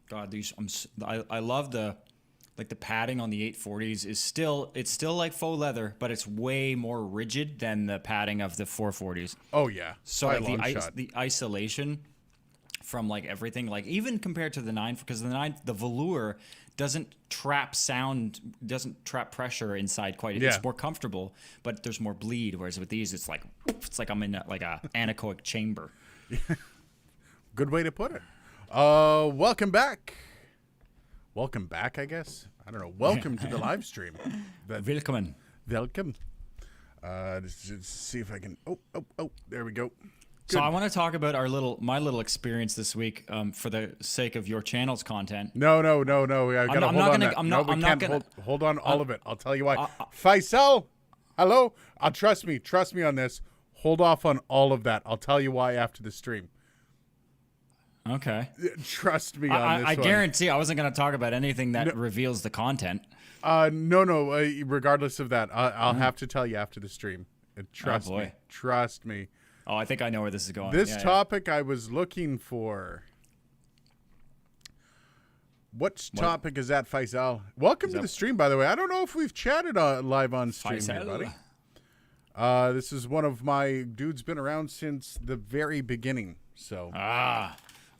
God, I love the padding on the 840s is still like faux leather, but it's way more rigid than the padding of the 440s. Oh yeah. So By like a long shot. the isolation from like everything, like even compared to the 9, because the 9, the velour doesn't trap pressure inside quite. Yeah. It's more comfortable, but there's more bleed. Whereas with these, it's like I'm in like a anechoic chamber. Good way to put it. Welcome back. Welcome back, I guess. I don't know. Welcome to the live stream. Willkommen. Welcome. Just see if I can. Oh, there we go. So I want to talk about my little experience this week, for the sake of your channel's content. No. I gotta hold on. We can't hold on all of it. I'll tell you why. Faisal, hello. Trust me on this. Hold off on all of that. I'll tell you why after the stream. Okay. Trust me on this I one. guarantee I wasn't going to talk about anything that reveals the content. No. Regardless of that, I'll have to tell you after the stream. Trust me. Trust me. Oh, I think I know where this is going. This topic I was looking for. What topic is that, Faisal? Welcome to the stream, by the way. I don't know if we've chatted live on stream here, buddy. This is one of my dudes, been around since the very beginning. So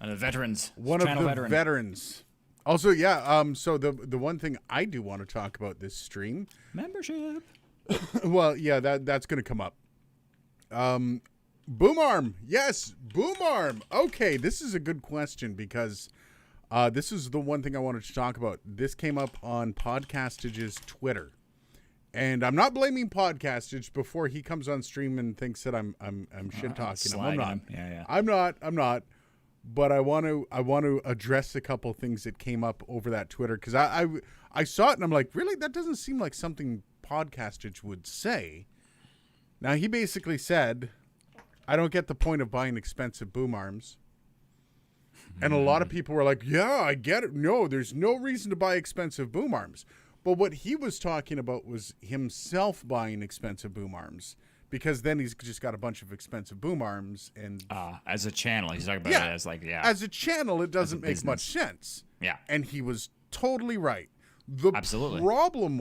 the veterans. One of the veterans. Also, yeah. So the one thing I do want to talk about this stream, membership. Well, yeah, that's going to come up. Boom arm. Yes, boom arm. Okay, this is a good question because this is the one thing I wanted to talk about. This came up on Podcastage's Twitter. And I'm not blaming Podcastage before he comes on stream and thinks that I'm shit talking him. I'm not. Yeah. I'm not. But I want to address a couple things that came up over that Twitter because I saw it and I'm like, really, that doesn't seem like something Podcastage would say. Now he basically said, I don't get the point of buying expensive boom arms. And a lot of people were like, yeah, I get it. No, there's no reason to buy expensive boom arms. But what he was talking about was himself buying expensive boom arms because then he's just got a bunch of expensive boom arms. And as a channel, he's talking about it as like, as a channel, it doesn't make much sense. Yeah. And he was totally right. The problem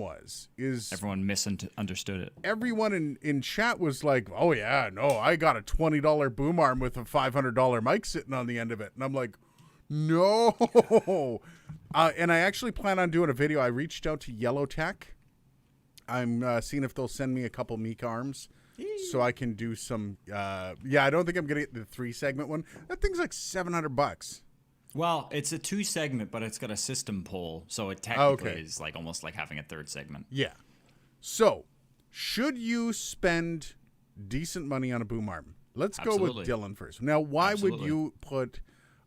is everyone misunderstood it. Everyone in chat was like, oh yeah, no, I got a $20 boom arm with a $500 mic sitting on the end of it. And I'm like, no. And I actually plan on doing a video. I reached out to Yellow Tech. I'm seeing if they'll send me a couple Meek arms so I can do some. I don't think I'm going to get the 3-segment one. That thing's like $700. Well, it's a 2-segment, but it's got a system pole, so it technically is like almost like having a 3rd segment. Yeah. So, should you spend decent money on a boom arm? Let's go with Dylan first. Now, why would you put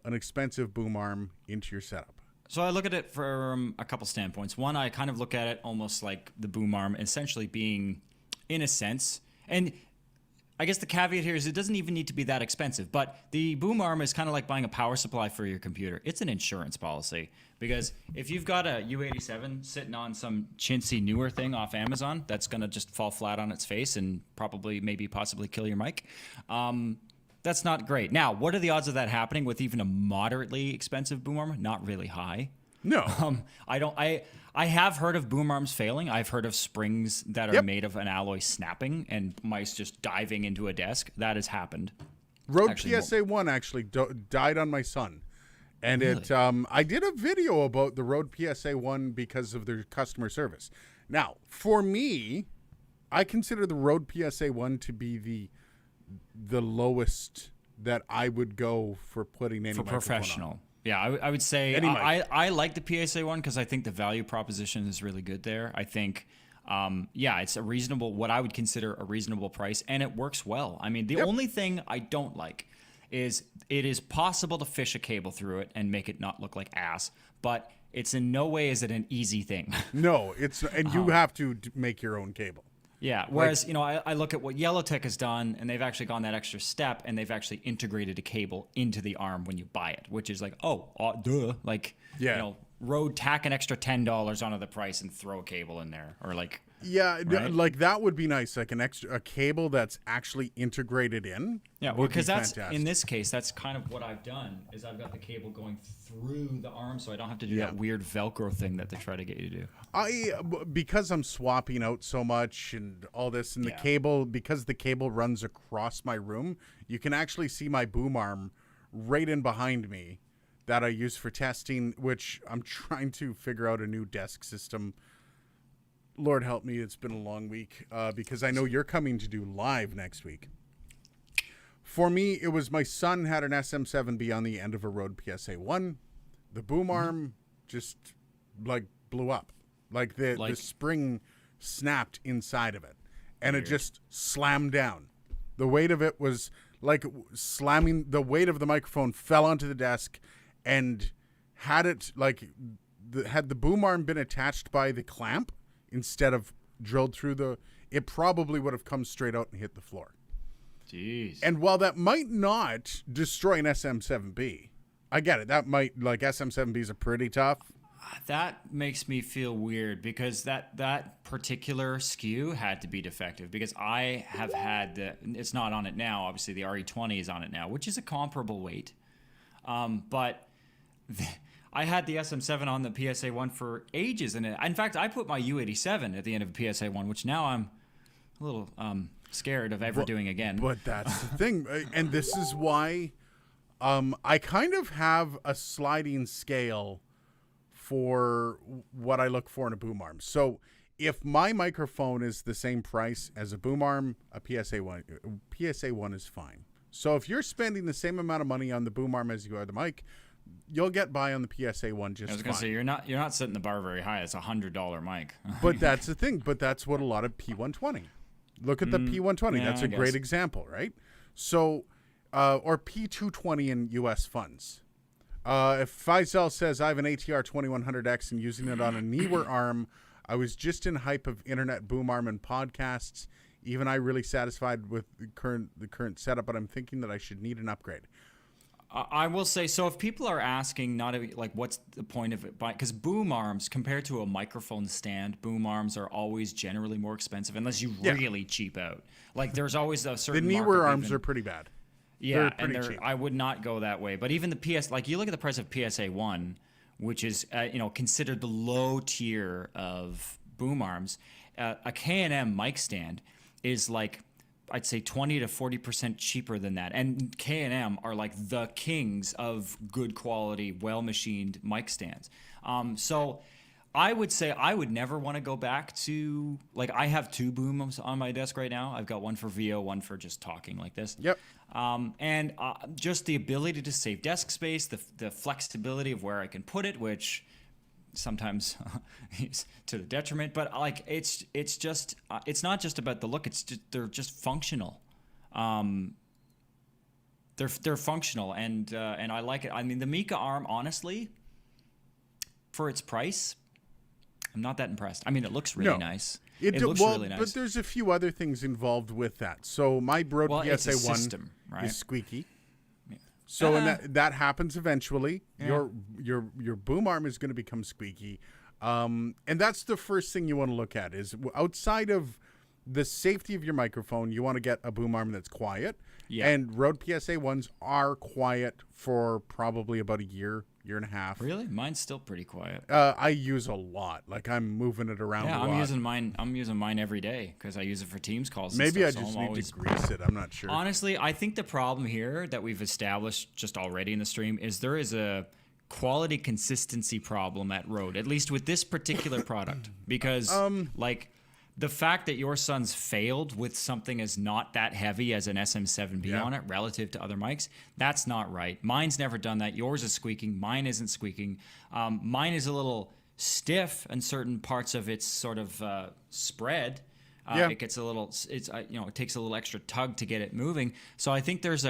an expensive boom arm into your setup? So I look at it from a couple standpoints. One, I kind of look at it almost like the boom arm essentially being, in a sense, and I guess the caveat here is it doesn't even need to be that expensive, but the boom arm is kind of like buying a power supply for your computer. It's an insurance policy because if you've got a U87 sitting on some chintzy newer thing off Amazon that's going to just fall flat on its face and possibly kill your mic, that's not great. Now, what are the odds of that happening with even a moderately expensive boom arm? Not really high. No. I have heard of boom arms failing. I've heard of springs that are made of an alloy snapping and mice just diving into a desk. That has happened. Rode PSA 1 actually died on my son. And really? I did a video about the Rode PSA 1 because of their customer service. Now, for me, I consider the Rode PSA 1 to be the lowest that I would go for putting any microphone professional on. Yeah, I would say I like the PSA 1 because I think the value proposition is really good there. I think, it's a reasonable, what I would consider a reasonable price, and it works well. I mean, the only thing I don't like is it is possible to fish a cable through it and make it not look like ass, but it's in no way is it an easy thing. No, and you have to make your own cable. Yeah, whereas, I look at what Yellowtech has done, and they've actually gone that extra step, and they've actually integrated a cable into the arm when you buy it, which is like, duh. Like, Rode tack an extra $10 onto the price and throw a cable in there. Or like, Yeah, Right? like that would be nice. Like a cable that's actually integrated in. Yeah, well, would be because that's fantastic. in this case, that's kind of what I've done. Is I've got the cable going through the arm, so I don't have to do Yeah. that weird Velcro thing that they try to get you to do. Because I'm swapping out so much and all this, and the Yeah. cable, because the cable runs across my room, you can actually see my boom arm right in behind me that I use for testing, which I'm trying to figure out a new desk system. Lord help me, it's been a long week because I know you're coming to do live next week. For me, it was my son had an SM7B on the end of a Rode PSA 1. The boom arm just like blew up. Like the spring snapped inside of it and it just slammed down. The weight of it was like slamming. The weight of the microphone fell onto the desk and had it like had the boom arm been attached by the clamp instead of drilled through it probably would have come straight out and hit the floor. Jeez. And while that might not destroy an SM7B, I get it. That might, like, SM7Bs are pretty tough. That makes me feel weird because that particular SKU had to be defective because I have had it's not on it now. Obviously, the RE20 is on it now, which is a comparable weight. But I had the SM7 on the PSA1 for ages, and in fact, I put my U87 at the end of a PSA1, which now I'm a little scared of ever doing again. But that's the thing, and this is why I kind of have a sliding scale for what I look for in a boom arm. So if my microphone is the same price as a boom arm, a PSA1 is fine. So if you're spending the same amount of money on the boom arm as you are the mic, you'll get by on the PSA1 just fine. I was gonna say you're not setting the bar very high. It's $100 mic. But that's the thing. But that's what a lot of P120. Look at the P120. yeah, That's I a great guess. example, right? So, or P220 in U.S. funds. If Faisal says I have an ATR 2100X and using it on a Neewer arm, I was just in hype of internet boom arm and podcasts. Even I really satisfied with the current setup, but I'm thinking that I should need an upgrade. I will say, so if people are asking, like, what's the point of it? Because boom arms, compared to a microphone stand, boom arms are always generally more expensive unless you really cheap out. Like, there's always a The certain Neewer arms are pretty bad. yeah, pretty cheap. I would not go that way. But even the like, you look at the price of PSA1, which is considered the low tier of boom arms. A K&M mic stand is like, I'd say 20 to 40% cheaper than that. And K&M are like the kings of good quality, well-machined mic stands. So I would say I would never want to go back to, like, I have two booms on my desk right now. I've got one for VO, one for just talking like this. Yep. And just the ability to save desk space, the flexibility of where I can put it, which sometimes is to the detriment, but like it's just it's not just about the look. It's just they're just functional. They're functional, and I like it. I mean, the Mika arm, honestly, for its price, I'm not that impressed. I mean, it looks really nice. It looks really nice. But there's a few other things involved with that. So my Rode it's a PSA1 system, right? is squeaky. So and that happens eventually. Yeah. Your boom arm is going to become squeaky, and that's the first thing you want to look at. Is outside of the safety of your microphone, you want to get a boom arm that's quiet. Yeah. And Rode PSA1s are quiet for probably about a year and a half. Really, mine's still pretty quiet. I use a lot. Like I'm moving it around a lot. I'm using mine every day because I use it for Teams calls. Maybe I and stuff, just so I'm need always, to grease it. I'm not sure. Honestly, I think the problem here that we've established just already in the stream is there is a quality consistency problem at Rode, at least with this particular product, because like the fact that your son's failed with something as not that heavy as an SM7B on it relative to other mics, that's not right. Mine's never done that. Yours is squeaking. Mine isn't squeaking. Mine is a little stiff in certain parts of its sort of spread. It gets a little, it takes a little extra tug to get it moving. So I think there's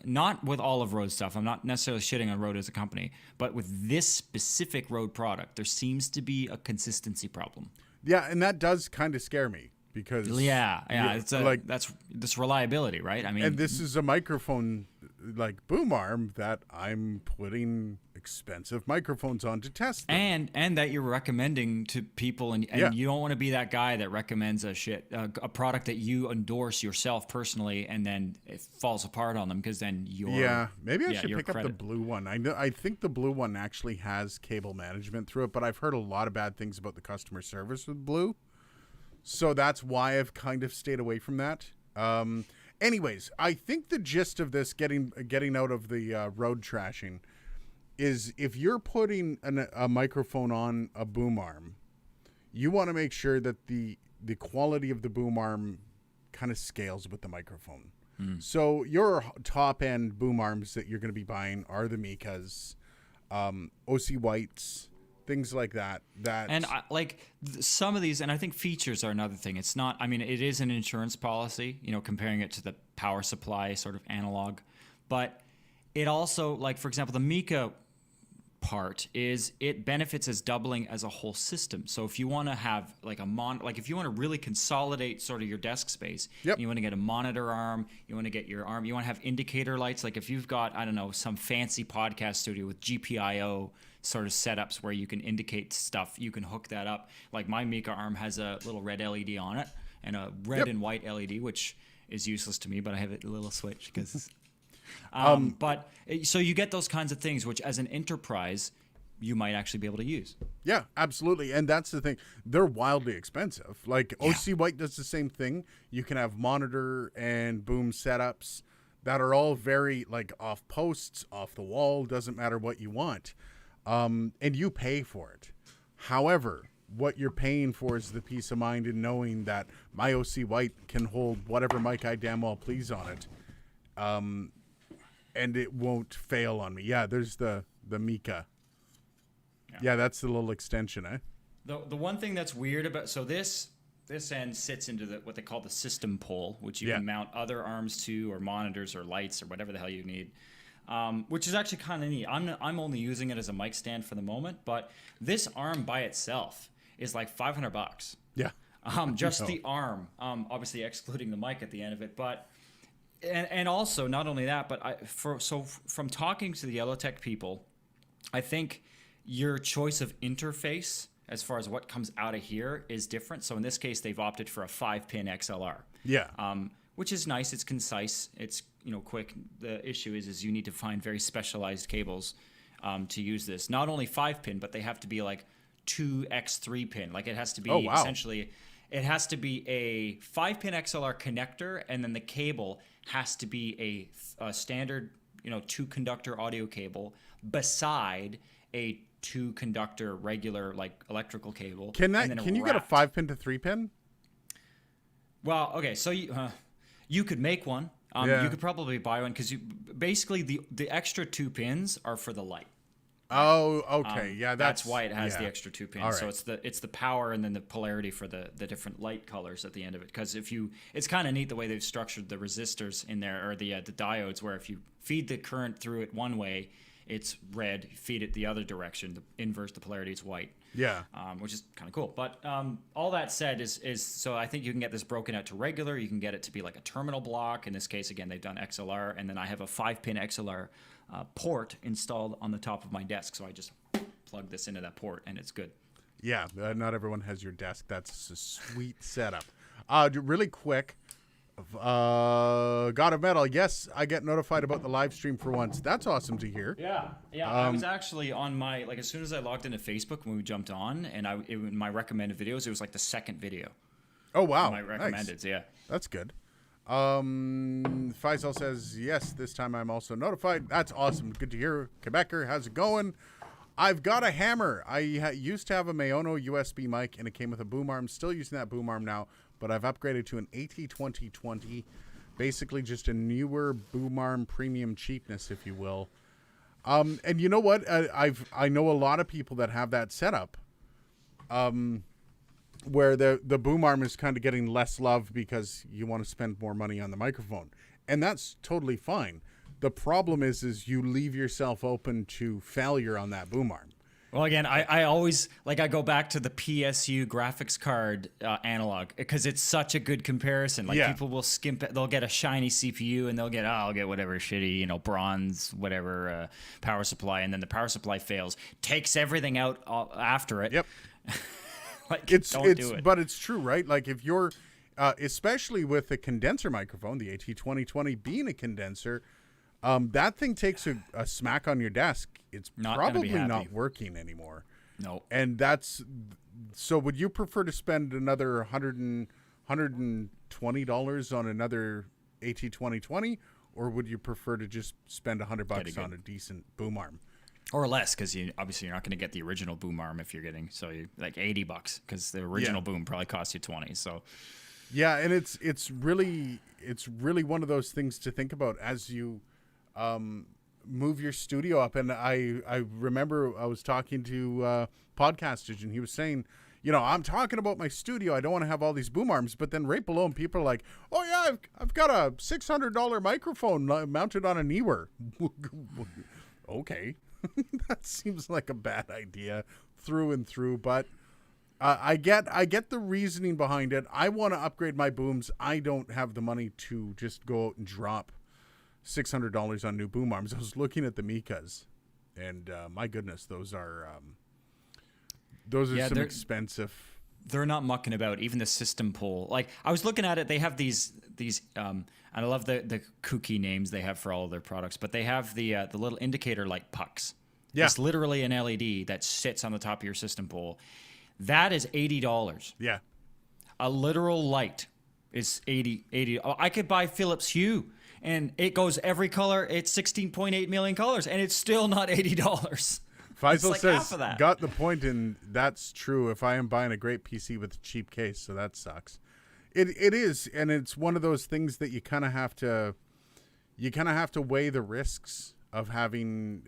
not with all of Rode stuff. I'm not necessarily shitting on Rode as a company, but with this specific Rode product, there seems to be a consistency problem. Yeah, and that does kind of scare me because it's like that's this reliability, right? I mean, and this is a microphone like boom arm that I'm putting expensive microphones on to test them. And that you're recommending to people, and Yeah. you don't want to be that guy that recommends a product that you endorse yourself personally, and then it falls apart on them because then you're Maybe I should your pick up the credit. blue one. I think the blue one actually has cable management through it, but I've heard a lot of bad things about the customer service with blue. So that's why I've kind of stayed away from that. Anyways, I think the gist of this getting out of the road trashing is if you're putting a microphone on a boom arm, you want to make sure that the quality of the boom arm kind of scales with the microphone. So your top end boom arms that you're going to be buying are the Mikas, OC Whites, things like that. And some of these, and I think features are another thing. It's not, I mean, it is an insurance policy, comparing it to the power supply sort of analog. But it also, like, for example, the Mika part is it benefits as doubling as a whole system. So if you want to have like if you want to really consolidate sort of your desk space, Yep. you want to get a monitor arm, you want to get your arm, you want to have indicator lights. Like if you've got, I don't know, some fancy podcast studio with GPIO sort of setups where you can indicate stuff, you can hook that up. Like my Mika arm has a little red LED on it and a red Yep. and white LED, which is useless to me, but I have a little switch because but so you get those kinds of things, which as an enterprise, you might actually be able to use. Yeah, absolutely. And that's the thing. They're wildly expensive. Like OC White does the same thing. You can have monitor and boom setups that are all very like off posts, off the wall, doesn't matter what you want. And you pay for it. However, what you're paying for is the peace of mind in knowing that my OC White can hold whatever mic I damn well please on it. And it won't fail on me. Yeah, there's the Mika. Yeah, that's the little extension, eh? The one thing that's weird about this end sits into what they call the system pole, which you Yeah. can mount other arms to, or monitors, or lights, or whatever the hell you need. Which is actually kind of neat. I'm only using it as a mic stand for the moment, but this arm by itself is like $500. Yeah. Just the arm, obviously excluding the mic at the end of it, but. And also, not only that, but from talking to the Yellowtech people, I think your choice of interface as far as what comes out of here is different. So in this case, they've opted for a 5-pin XLR. Yeah. Which is nice. It's concise. It's quick. The issue is you need to find very specialized cables to use this. Not only 5-pin, but they have to be like 2x3-pin. Like it has to be essentially. It has to be a 5-pin XLR connector, and then the cable has to be a standard, 2-conductor audio cable beside a 2-conductor regular like electrical cable. Can you get a wrapped. 5-pin to 3-pin? Well, okay, so you could make one. Yeah. You could probably buy one because basically the extra 2 pins are for the light. Oh, okay. Yeah, That's why it has yeah. the extra 2 pins. All So right. it's the power and then the polarity for the different light colors at the end of it. Because it's kind of neat the way they've structured the resistors in there, or the diodes, where if you feed the current through it one way, it's red. Feed it the other direction, the polarity, it's white. Yeah. Which is kind of cool. But all that said is so I think you can get this broken out to regular. You can get it to be like a terminal block. In this case, again, they've done XLR, and then I have a 5-pin XLR port installed on the top of my desk. So I just plug this into that port, and it's good. Yeah, not everyone has your desk. That's a sweet setup. Really quick, God of Metal. Yes, I get notified about the live stream for once. That's awesome to hear. Yeah. I was actually on my as soon as I logged into Facebook when we jumped on, and in my recommended videos, it was like the second video. Oh wow, My recommended, nice. yeah. That's good. Faisal says, yes, this time I'm also notified. That's awesome. Good to hear. Quebecer, how's it going? I've got a hammer. I used to have a Mayono USB mic, and it came with a boom arm. Still using that boom arm now, but I've upgraded to an AT2020. Basically just a newer boom arm premium cheapness, if you will. And you know what? I know a lot of people that have that setup. Where the boom arm is kind of getting less love because you want to spend more money on the microphone. And that's totally fine. The problem is you leave yourself open to failure on that boom arm. Well, again, I always like I go back to the PSU graphics card analog because it's such a good comparison. Like Yeah. people will skimp it, they'll get a shiny CPU and they'll get I'll get whatever shitty bronze whatever power supply, and then the power supply fails, takes everything out after it. Yep. Like It's don't do it. but it's true, right? Like if you're especially with a condenser microphone, the AT2020 being a condenser, that thing takes a smack on your desk. It's Not gonna be probably happy. not working anymore. No. And that's so. Would you prefer to spend another $120 on another AT2020, or would you prefer to just spend $100 on a decent boom arm? Or less, because obviously you're not going to get the original boom arm if you're getting you like $80, because the original boom probably cost you 20. So Yeah, and it's really one of those things to think about as you move your studio up. And I remember I was talking to Podcastage, and he was saying, I'm talking about my studio. I don't want to have all these boom arms. But then right below him, people are like, oh yeah, I've got a $600 microphone mounted on a Neewer. Okay. That seems like a bad idea through and through, but I get the reasoning behind it. I want to upgrade my booms. I don't have the money to just go out and drop $600 on new boom arms. I was looking at the Mikas, and my goodness, those are some expensive. they're not mucking about. Even the system pole. Like I was looking at it, they have these and I love the kooky names they have for all of their products, but they have the little indicator like pucks. Yeah. It's literally an LED that sits on the top of your system pole. That is $80. Yeah. A literal light is $80. Oh, I could buy Philips Hue and it goes every color. It's 16.8 million colors and it's still not $80. Faisal like says, half of that. got the point, and that's true. If I am buying a great PC with a cheap case, so that sucks. It is, and it's one of those things that you kind of have to weigh the risks of having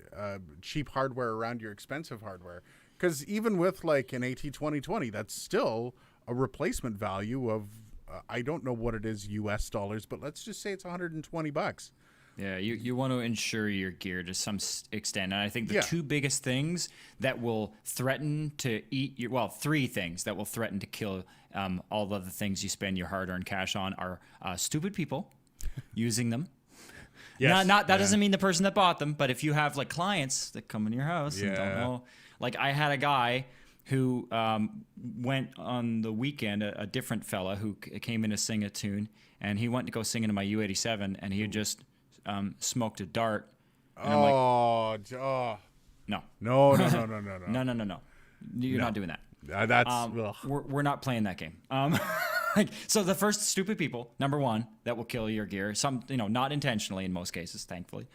cheap hardware around your expensive hardware. Because even with like an AT2020, that's still a replacement value of I don't know what it is US dollars, but let's just say it's $120. Yeah, you want to insure your gear to some extent. And I think the two biggest things that will threaten to eat your, well, three things that will threaten to kill all of the things you spend your hard-earned cash on are stupid people using them. Yes. That doesn't mean the person that bought them, but if you have like clients that come in your house and don't Yeah. know, like I had a guy who went on the weekend, a different fella who came in to sing a tune, and he went to go sing into my U87, and he had just smoked a dart. And I'm like, No. no, No. you're not doing that. That's ugh. We're not playing that game. So the first, stupid people, number one, that will kill your gear. Some, not intentionally in most cases, thankfully.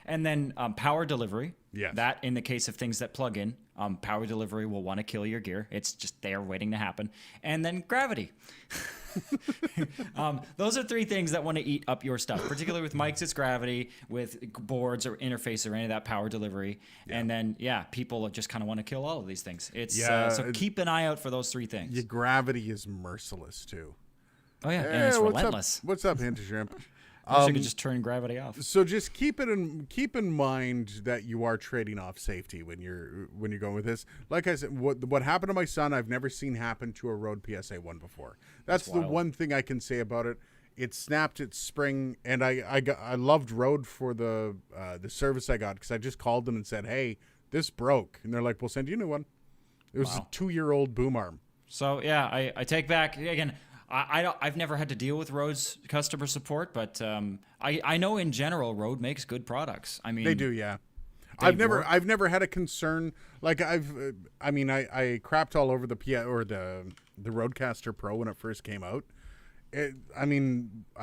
And then power delivery. Yes. That in the case of things that plug in, power delivery will want to kill your gear. It's just there waiting to happen. And then gravity. Those are three things that want to eat up your stuff, particularly with mics. It's gravity, with boards or interface or any of that power delivery. Yeah. And then, people just kind of want to kill all of these things. It's so keep an eye out for those three things. Your gravity is merciless too. Oh yeah, and it's relentless. What's up, Hint Shrimp? I wish I could just turn gravity off. So just keep in mind that you are trading off safety when you're going with this. Like I said, what happened to my son, I've never seen happen to a Rode PSA 1 before. That's the one thing I can say about it. It snapped its spring, and I loved Rode for the service I got, because I just called them and said, hey, this broke, and they're like, we'll send you a new one. It was a 2-year-old boom arm. So yeah, I take back again. I've never had to deal with Rode's customer support, but I know in general Rode makes good products. I mean, they do, yeah. I've never had a concern. Like I crapped all over the Rodecaster Pro when it first came out. I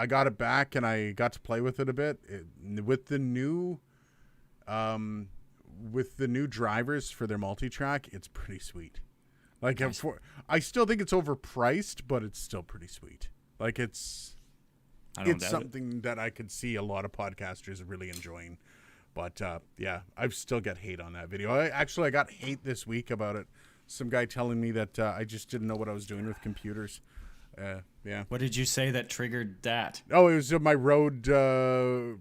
got it back and I got to play with it a bit. With the new drivers for their multi-track, it's pretty sweet. Like I still think it's overpriced, but it's still pretty sweet. Like it's something that I could see a lot of podcasters really enjoying. But I've still got hate on that video. I got hate this week about it. Some guy telling me that I just didn't know what I was doing with computers. What did you say that triggered that? Oh, it was my Rode Procast,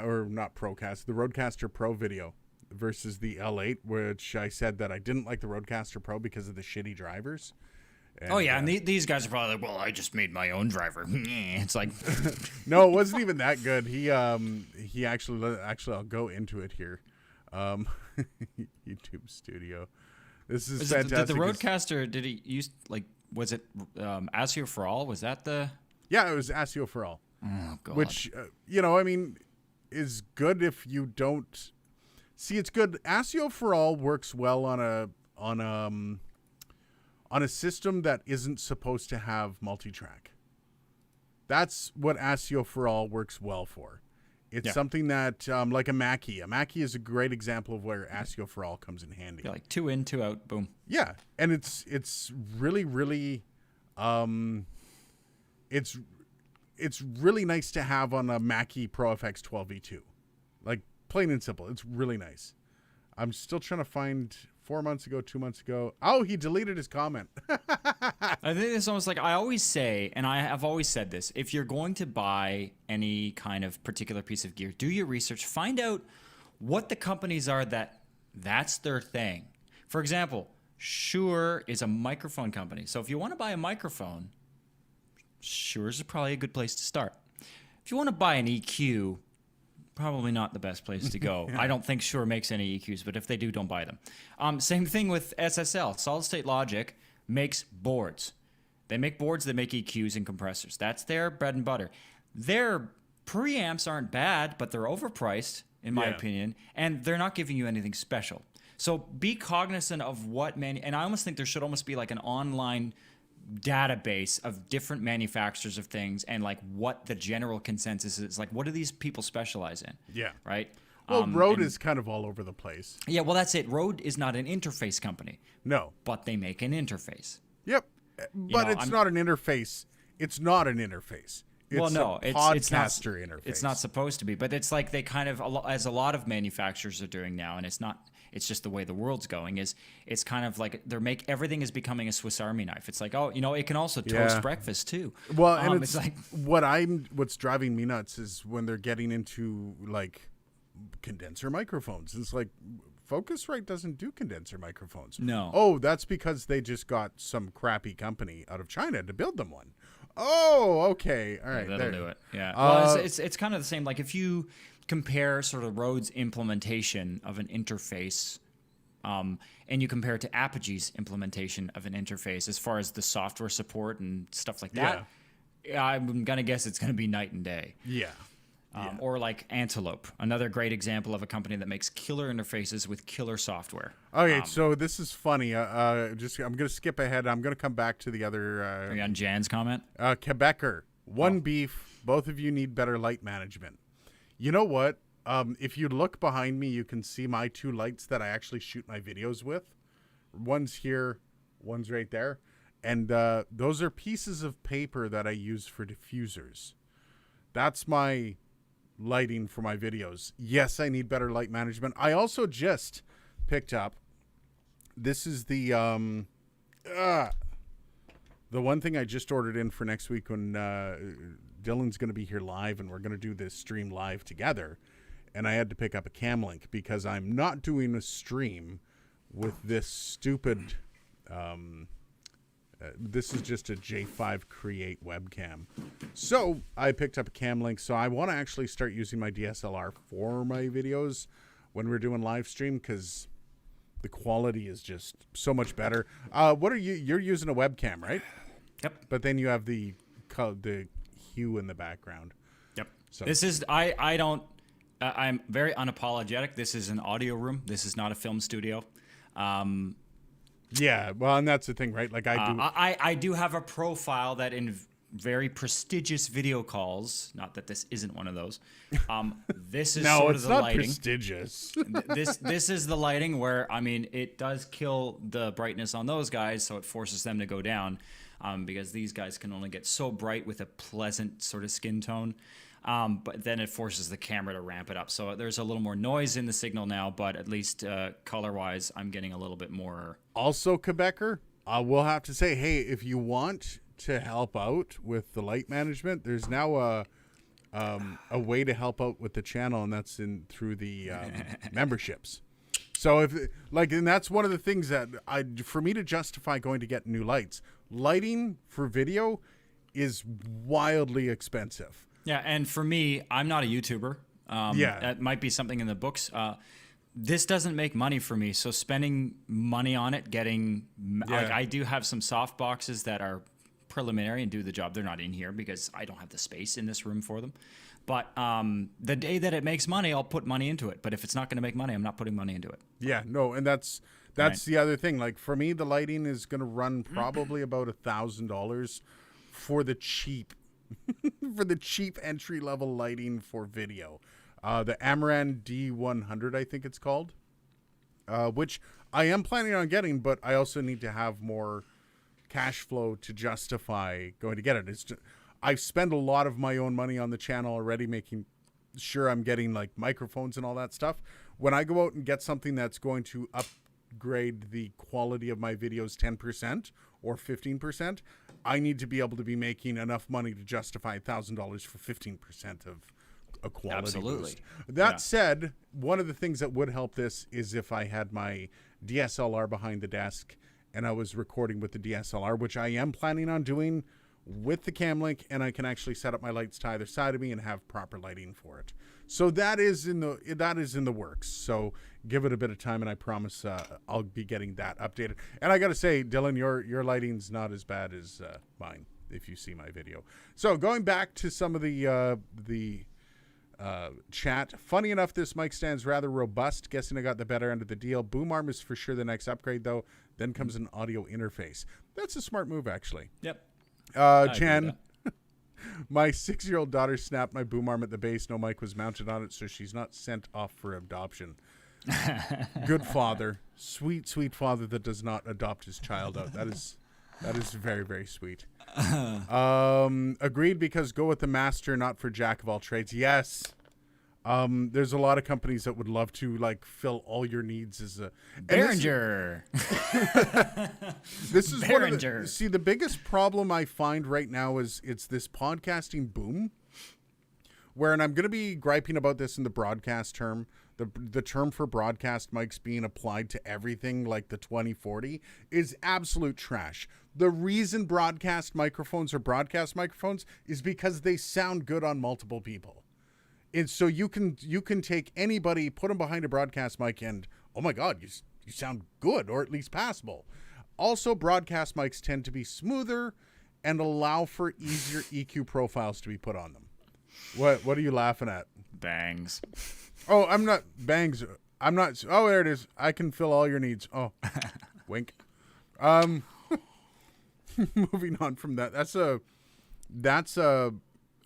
or not Procast, the Rodecaster Pro video. versus the L8, which I said that I didn't like the Roadcaster Pro because of the shitty drivers. Oh yeah, and these guys are probably like, well, I just made my own driver. It's like, no, it wasn't even that good. He actually I'll go into it here. YouTube Studio. This is fantastic. Did the Roadcaster, did he use, like, was it ASIO for All? Was that the? Yeah, it was ASIO for All. Oh god. Which I mean, is good if you don't see. It's good. ASIO for All works well on a system that isn't supposed to have multi-track. That's what ASIO for All works well for. It's something that, like a Mackie. A Mackie is a great example of where ASIO for All comes in handy. Yeah, like 2 in, 2 out, boom. Yeah, and it's really, really, it's really nice to have on a Mackie Pro FX 12V2. Like, plain and simple. It's really nice. I'm still trying to find 4 months ago, 2 months ago. Oh, he deleted his comment. I think it's almost like I always say, and I have always said this, if you're going to buy any kind of particular piece of gear, do your research, find out what the companies are that's their thing. For example, Shure is a microphone company. So if you want to buy a microphone, Shure's is probably a good place to start. If you want to buy an EQ, probably not the best place to go. I don't think Shure makes any EQs, but if they do, don't buy them. Same thing with SSL. Solid State Logic makes boards. They make boards that make EQs and compressors. That's their bread and butter. Their preamps aren't bad, but they're overpriced, in my opinion, and they're not giving you anything special. So be cognizant of what and I almost think there should almost be like an online database of different manufacturers of things and like what the general consensus is. Like, what do these people specialize in? Yeah. Right? Well, Rode is kind of all over the place. Yeah, well, that's it. Rode is not an interface company. No. But they make an interface. Yep. But it's not an interface. It's not an interface. It's well, no, a it's not, interface. It's not supposed to be, but it's like they kind of, as a lot of manufacturers are doing now, and it's not. It's just the way the world's going. It's kind of like everything is becoming a Swiss Army knife. It's like, oh, it can also toast breakfast too. Well, and it's like what's driving me nuts is when they're getting into like condenser microphones. It's like Focusrite doesn't do condenser microphones. No. Oh, that's because they just got some crappy company out of China to build them one. Oh, okay. All right. That'll do it. Yeah. Well, it's kind of the same. Like if you compare sort of Rode's implementation of an interface, and you compare it to Apogee's implementation of an interface as far as the software support and stuff like that, I'm going to guess it's going to be night and day. Yeah. Or like Antelope, another great example of a company that makes killer interfaces with killer software. Okay, so this is funny. I'm going to skip ahead. I'm going to come back to the other. Are you on Jan's comment? Quebecer, beef. Both of you need better light management. You know what? If you look behind me, you can see my 2 lights that I actually shoot my videos with. One's here, one's right there. And those are pieces of paper that I use for diffusers. That's my lighting for my videos. Yes, I need better light management. I also just picked up, this is the one thing I just ordered in for next week when Dylan's going to be here live and we're going to do this stream live together. And I had to pick up a cam link because I'm not doing a stream with this stupid, this is just a J5 Create webcam. So I picked up a cam link. So I want to actually start using my DSLR for my videos when we're doing live stream because the quality is just so much better. What are you're using a webcam, right? Yep. But then you have the hue in the background. Yep. So this is, I'm very unapologetic. This is an audio room. This is not a film studio. Yeah, well, and that's the thing, right? Like I do have a profile that in very prestigious video calls, not that this isn't one of those. This is no, sort it's of the not lighting. Prestigious. This is the lighting where it does kill the brightness on those guys, so it forces them to go down, because these guys can only get so bright with a pleasant sort of skin tone. But then it forces the camera to ramp it up. So there's a little more noise in the signal now, but at least color-wise, I'm getting a little bit more. Also, Quebecer, we'll have to say, hey, if you want to help out with the light management, there's now a way to help out with the channel, and that's through the memberships. So if like, and that's one of the things that for me to justify going to get new lights, lighting for video is wildly expensive. Yeah, and for me, I'm not a YouTuber. Yeah. That might be something in the books. This doesn't make money for me, so spending money on it, like, I do have some soft boxes that are preliminary and do the job. They're not in here because I don't have the space in this room for them. But the day that it makes money, I'll put money into it. But if it's not going to make money, I'm not putting money into it. Yeah, no, and that's Right. the other thing. Like for me, the lighting is going to run probably about $1,000 for the cheap, for the cheap entry level lighting for video. The Amaran D100, I think it's called, which I am planning on getting, but I also need to have more cash flow to justify going to get it. I've spent a lot of my own money on the channel already, making sure I'm getting like microphones and all that stuff. When I go out and get something that's going to upgrade the quality of my videos 10% or 15%, I need to be able to be making enough money to justify $1,000 for 15% of a quality Absolutely. boost. That Yeah. said, one of the things that would help this is if I had my DSLR behind the desk and I was recording with the DSLR, which I am planning on doing with the Camlink, and I can actually set up my lights to either side of me and have proper lighting for it. So that is in the works. So give it a bit of time, and I promise I'll be getting that updated. And I got to say, Dylan, your lighting's not as bad as mine if you see my video. So going back to some of the chat. Funny enough, this mic stand's rather robust. Guessing I got the better end of the deal. Boom arm is for sure the next upgrade, though. Then comes an audio interface. That's a smart move, actually. Yep. agree with Jan, my 6-year-old daughter snapped my boom arm at the base. No mic was mounted on it, so she's not sent off for adoption. Good father. Sweet, sweet father that does not adopt his child out. That is very, very sweet. Agreed, because go with the master, not for jack of all trades. Yes. There's a lot of companies that would love to like fill all your needs as a Behringer. This is one of the, Behringer. see, the biggest problem I find right now is it's this podcasting boom where, and I'm going to be griping about this in the broadcast term, the term for broadcast mics being applied to everything like the 2040 is absolute trash. The reason broadcast microphones are broadcast microphones is because they sound good on multiple people. And so you can take anybody, put them behind a broadcast mic, and oh my God, you sound good, or at least passable. Also, broadcast mics tend to be smoother and allow for easier EQ profiles to be put on them. What are you laughing at? Bangs. Oh, I'm not bangs. I'm not. Oh, there it is. I can fill all your needs. Oh, wink. Moving on from that. That's a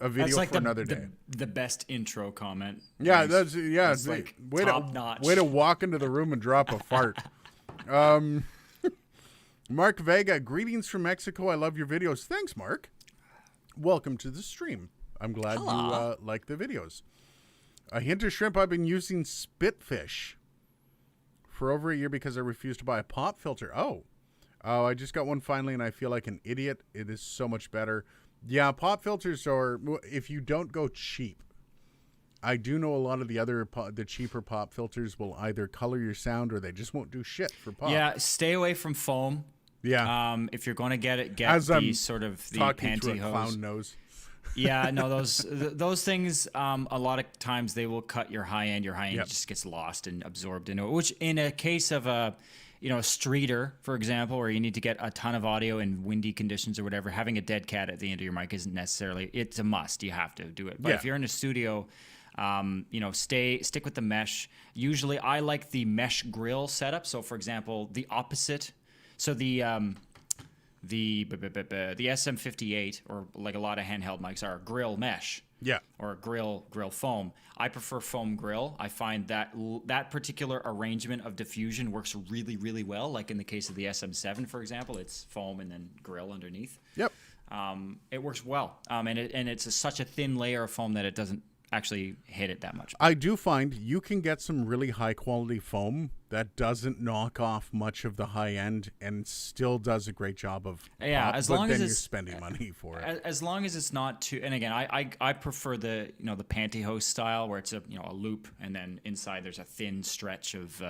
video That's like for another day. the best intro comment. Yeah, Bangs. that's It's like way top notch. Way to walk into the room and drop a fart. Mark Vega, greetings from Mexico. I love your videos. Thanks, Mark. Welcome to the stream. I'm glad Hello. you like the videos. A hint of shrimp. I've been using Spitfish for over a year because I refused to buy a pop filter. Oh, I just got one finally, and I feel like an idiot. It is so much better. Yeah, pop filters are, if you don't go cheap. I do know a lot of the other the cheaper pop filters will either color your sound or they just won't do shit for pop. Yeah, stay away from foam. Yeah. If you're going to get it, get As I'm the sort of the talking to a pantyhose. clown nose. Yeah, no, those things. A lot of times they will cut your high end. Your high end Yep. just gets lost and absorbed into it. Which, in a case of a streeter, for example, where you need to get a ton of audio in windy conditions or whatever, having a dead cat at the end of your mic isn't necessarily. It's a must. You have to do it. But Yeah. if you're in a studio, stick with the mesh. Usually, I like the mesh grill setup. So, for example, the opposite. So the SM58, or like a lot of handheld mics, are grill mesh. Yeah. Or grill foam. I prefer foam grill. I find that that particular arrangement of diffusion works really, really well. Like in the case of the SM7, for example, it's foam and then grill underneath. Yep. It works well, and it's such a thin layer of foam that it doesn't actually hit it that much. I do find you can get some really high quality foam that doesn't knock off much of the high end and still does a great job of Yeah, pop, as but long as then you're it's- spending money for it. As long as it's not too, and again, I prefer the the pantyhose style where it's a loop and then inside there's a thin stretch of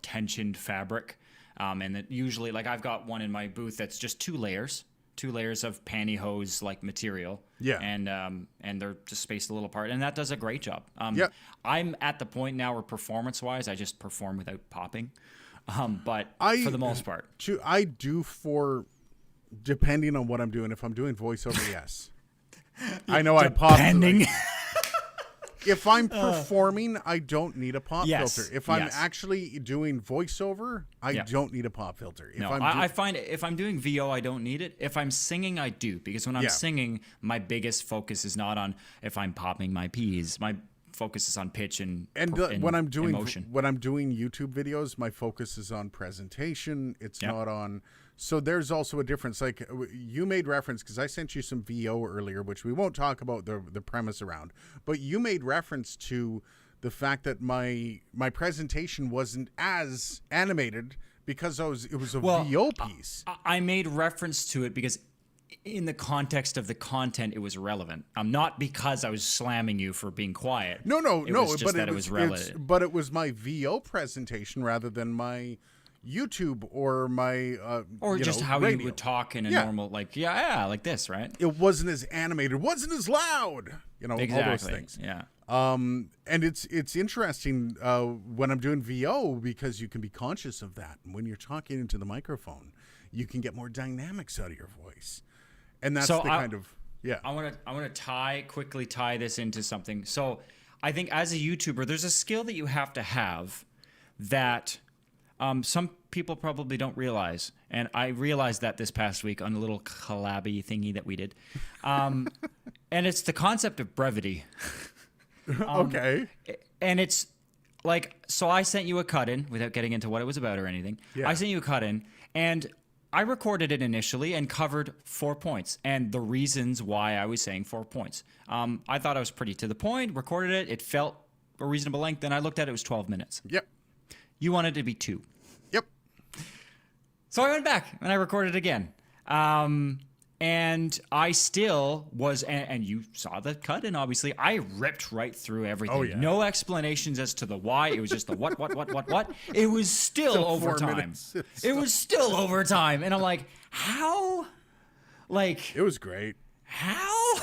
tensioned fabric, and that usually, like, I've got one in my booth that's just two layers of pantyhose like material. Yeah. And they're just spaced a little apart, and that does a great job. Yeah. I'm at the point now where performance-wise, I just perform without popping. But for the most part, I do depending on what I'm doing. If I'm doing voiceover, yes. I know I pop. depending. If I'm performing, I don't need a pop Yes, filter. If I'm yes. actually doing voiceover, I don't need a pop filter. If No, I find if I'm doing VO, I don't need it. If I'm singing, I do, because when I'm singing, my biggest focus is not on if I'm popping my P's. My focus is on pitch and when I'm doing emotion. YouTube videos, my focus is on presentation. It's not on. So there's also a difference. Like you made reference, because I sent you some VO earlier, which we won't talk about the premise around. But you made reference to the fact that my presentation wasn't as animated because it was a VO piece. I made reference to it because in the context of the content, it was relevant. Not because I was slamming you for being quiet. No. It was just that it was relevant. But it was my VO presentation rather than my YouTube or my just how radio. you would talk in a normal, like like this, right? It wasn't as animated, wasn't as loud, Exactly. all those things. Yeah. And it's interesting when I'm doing VO, because you can be conscious of that. And when you're talking into the microphone, you can get more dynamics out of your voice, and that's I want to quickly tie this into something. So I think as a YouTuber, there's a skill that you have to have that some people probably don't realize, and I realized that this past week on a little collabby thingy that we did, and it's the concept of brevity. Okay. And it's like, so I sent you a cut-in without getting into what it was about or anything. Yeah. I sent you a cut-in, and I recorded it initially and covered 4 points and the reasons why I was saying 4 points. I thought I was pretty to the point, recorded it. It felt a reasonable length. Then I looked at it, it was 12 minutes. Yep. You wanted it to be 2. Yep. So I went back and I recorded again. And I still was, and you saw the cut, and obviously I ripped right through everything. Oh, yeah. No explanations as to the why. It was just the what. It was still overtime. It was still overtime. And I'm like, how? Like, it was great. How?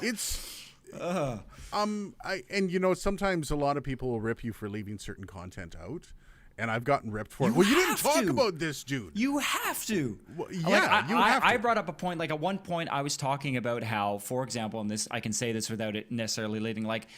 It's sometimes a lot of people will rip you for leaving certain content out, and I've gotten ripped for it. Well, you didn't talk about this, dude. You have to. Well, yeah, you have to. I brought up a point, like at one point I was talking about how, for example, and this I can say this without it necessarily leading, like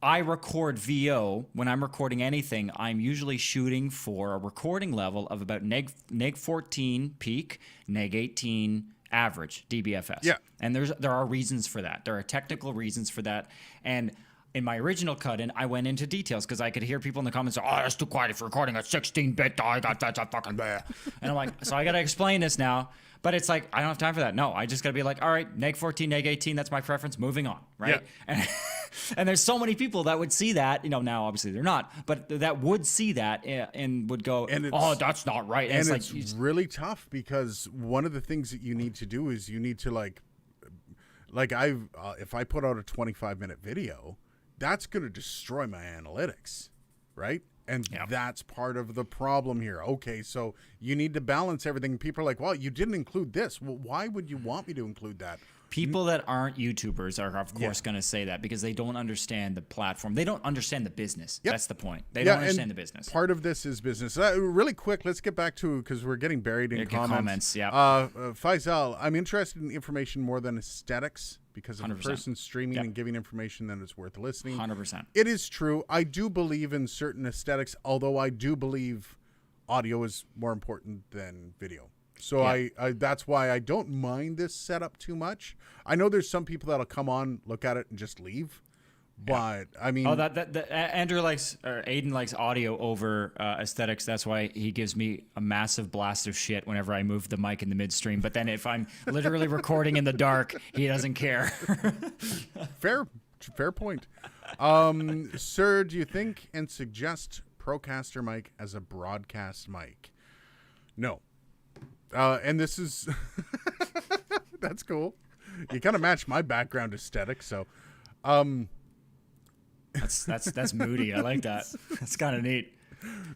I record VO. When I'm recording anything, I'm usually shooting for a recording level of about neg 14 peak, neg 18 average DBFS. Yeah. And there are reasons for that. There are technical reasons for that. And in my original cut-in, I went into details because I could hear people in the comments say, "Oh, that's too quiet for recording at 16-bit. That's a fucking blah." And I'm like, so I got to explain this now. But it's like, I don't have time for that. No, I just got to be like, all right, neg 14, neg 18, that's my preference. Moving on, right? Yeah. And there's so many people that would see that, now obviously they're not, but that would see that and would go, "Oh, that's not right." And it's really tough, because one of the things that you need to do is you need to if I put out a 25-minute video, that's going to destroy my analytics, right? And that's part of the problem here. Okay, so you need to balance everything. People are like, well, you didn't include this. Well, why would you want me to include that? People that aren't YouTubers are, of course, going to say that because they don't understand the platform. They don't understand the business. Yep. That's the point. They don't understand the business. Part of this is business. Really quick, let's get back to, because we're getting buried in comments. Faisal, I'm interested in information more than aesthetics, because if 100%. A person's streaming and giving information, then it's worth listening. 100%. It is true. I do believe in certain aesthetics, although I do believe audio is more important than video. So I that's why I don't mind this setup too much. I know there's some people that'll come on, look at it, and just leave. But I mean, Andrew likes, or Aiden likes audio over aesthetics. That's why he gives me a massive blast of shit whenever I move the mic in the midstream. But then if I'm literally recording in the dark, he doesn't care. Fair point. Sir, do you think and suggest Procaster mic as a broadcast mic? No. And this is that's cool. You kind of match my background aesthetic, so that's moody. I like that. That's kind of neat.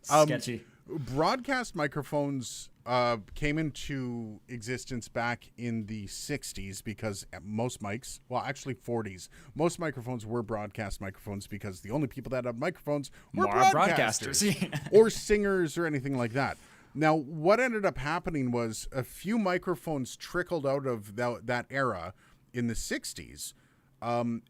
Sketchy. Broadcast microphones came into existence back in the 60s because most mics, well, actually 40s, most microphones were broadcast microphones because the only people that had microphones were broadcasters or singers or anything like that. Now, what ended up happening was a few microphones trickled out of that era in the 60s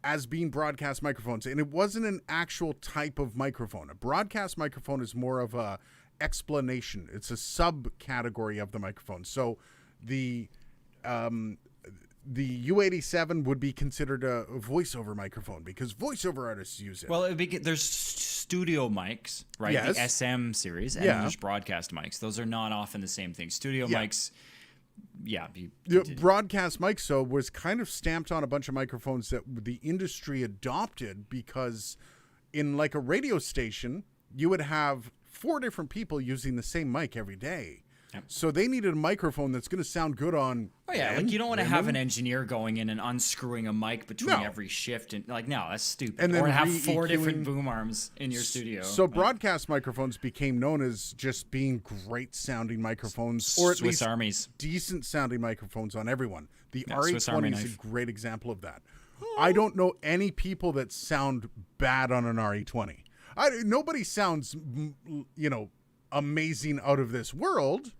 as being broadcast microphones, and it wasn't an actual type of microphone. A broadcast microphone is more of a explanation. It's a subcategory of the microphone. So the U87 would be considered a voiceover microphone because voiceover artists use it. Well, there's studio mics, right? Yes. The SM series, and then there's broadcast mics. Those are not often the same thing. Studio mics, broadcast mics, so was kind of stamped on a bunch of microphones that the industry adopted because in like a radio station, you would have 4 different people using the same mic every day. Yep. So they needed a microphone that's going to sound good on. Oh yeah, like you don't want to have an engineer going in and unscrewing a mic between every shift, and like no, that's stupid. And then or have 4 different boom arms in your studio. So broadcast microphones became known as just being great sounding microphones, or at Swiss least Armies. decent sounding microphones on everyone. The Swiss Army RE20 is a knife. great example of that. I don't know any people that sound bad on an RE20. Nobody sounds, amazing out of this world.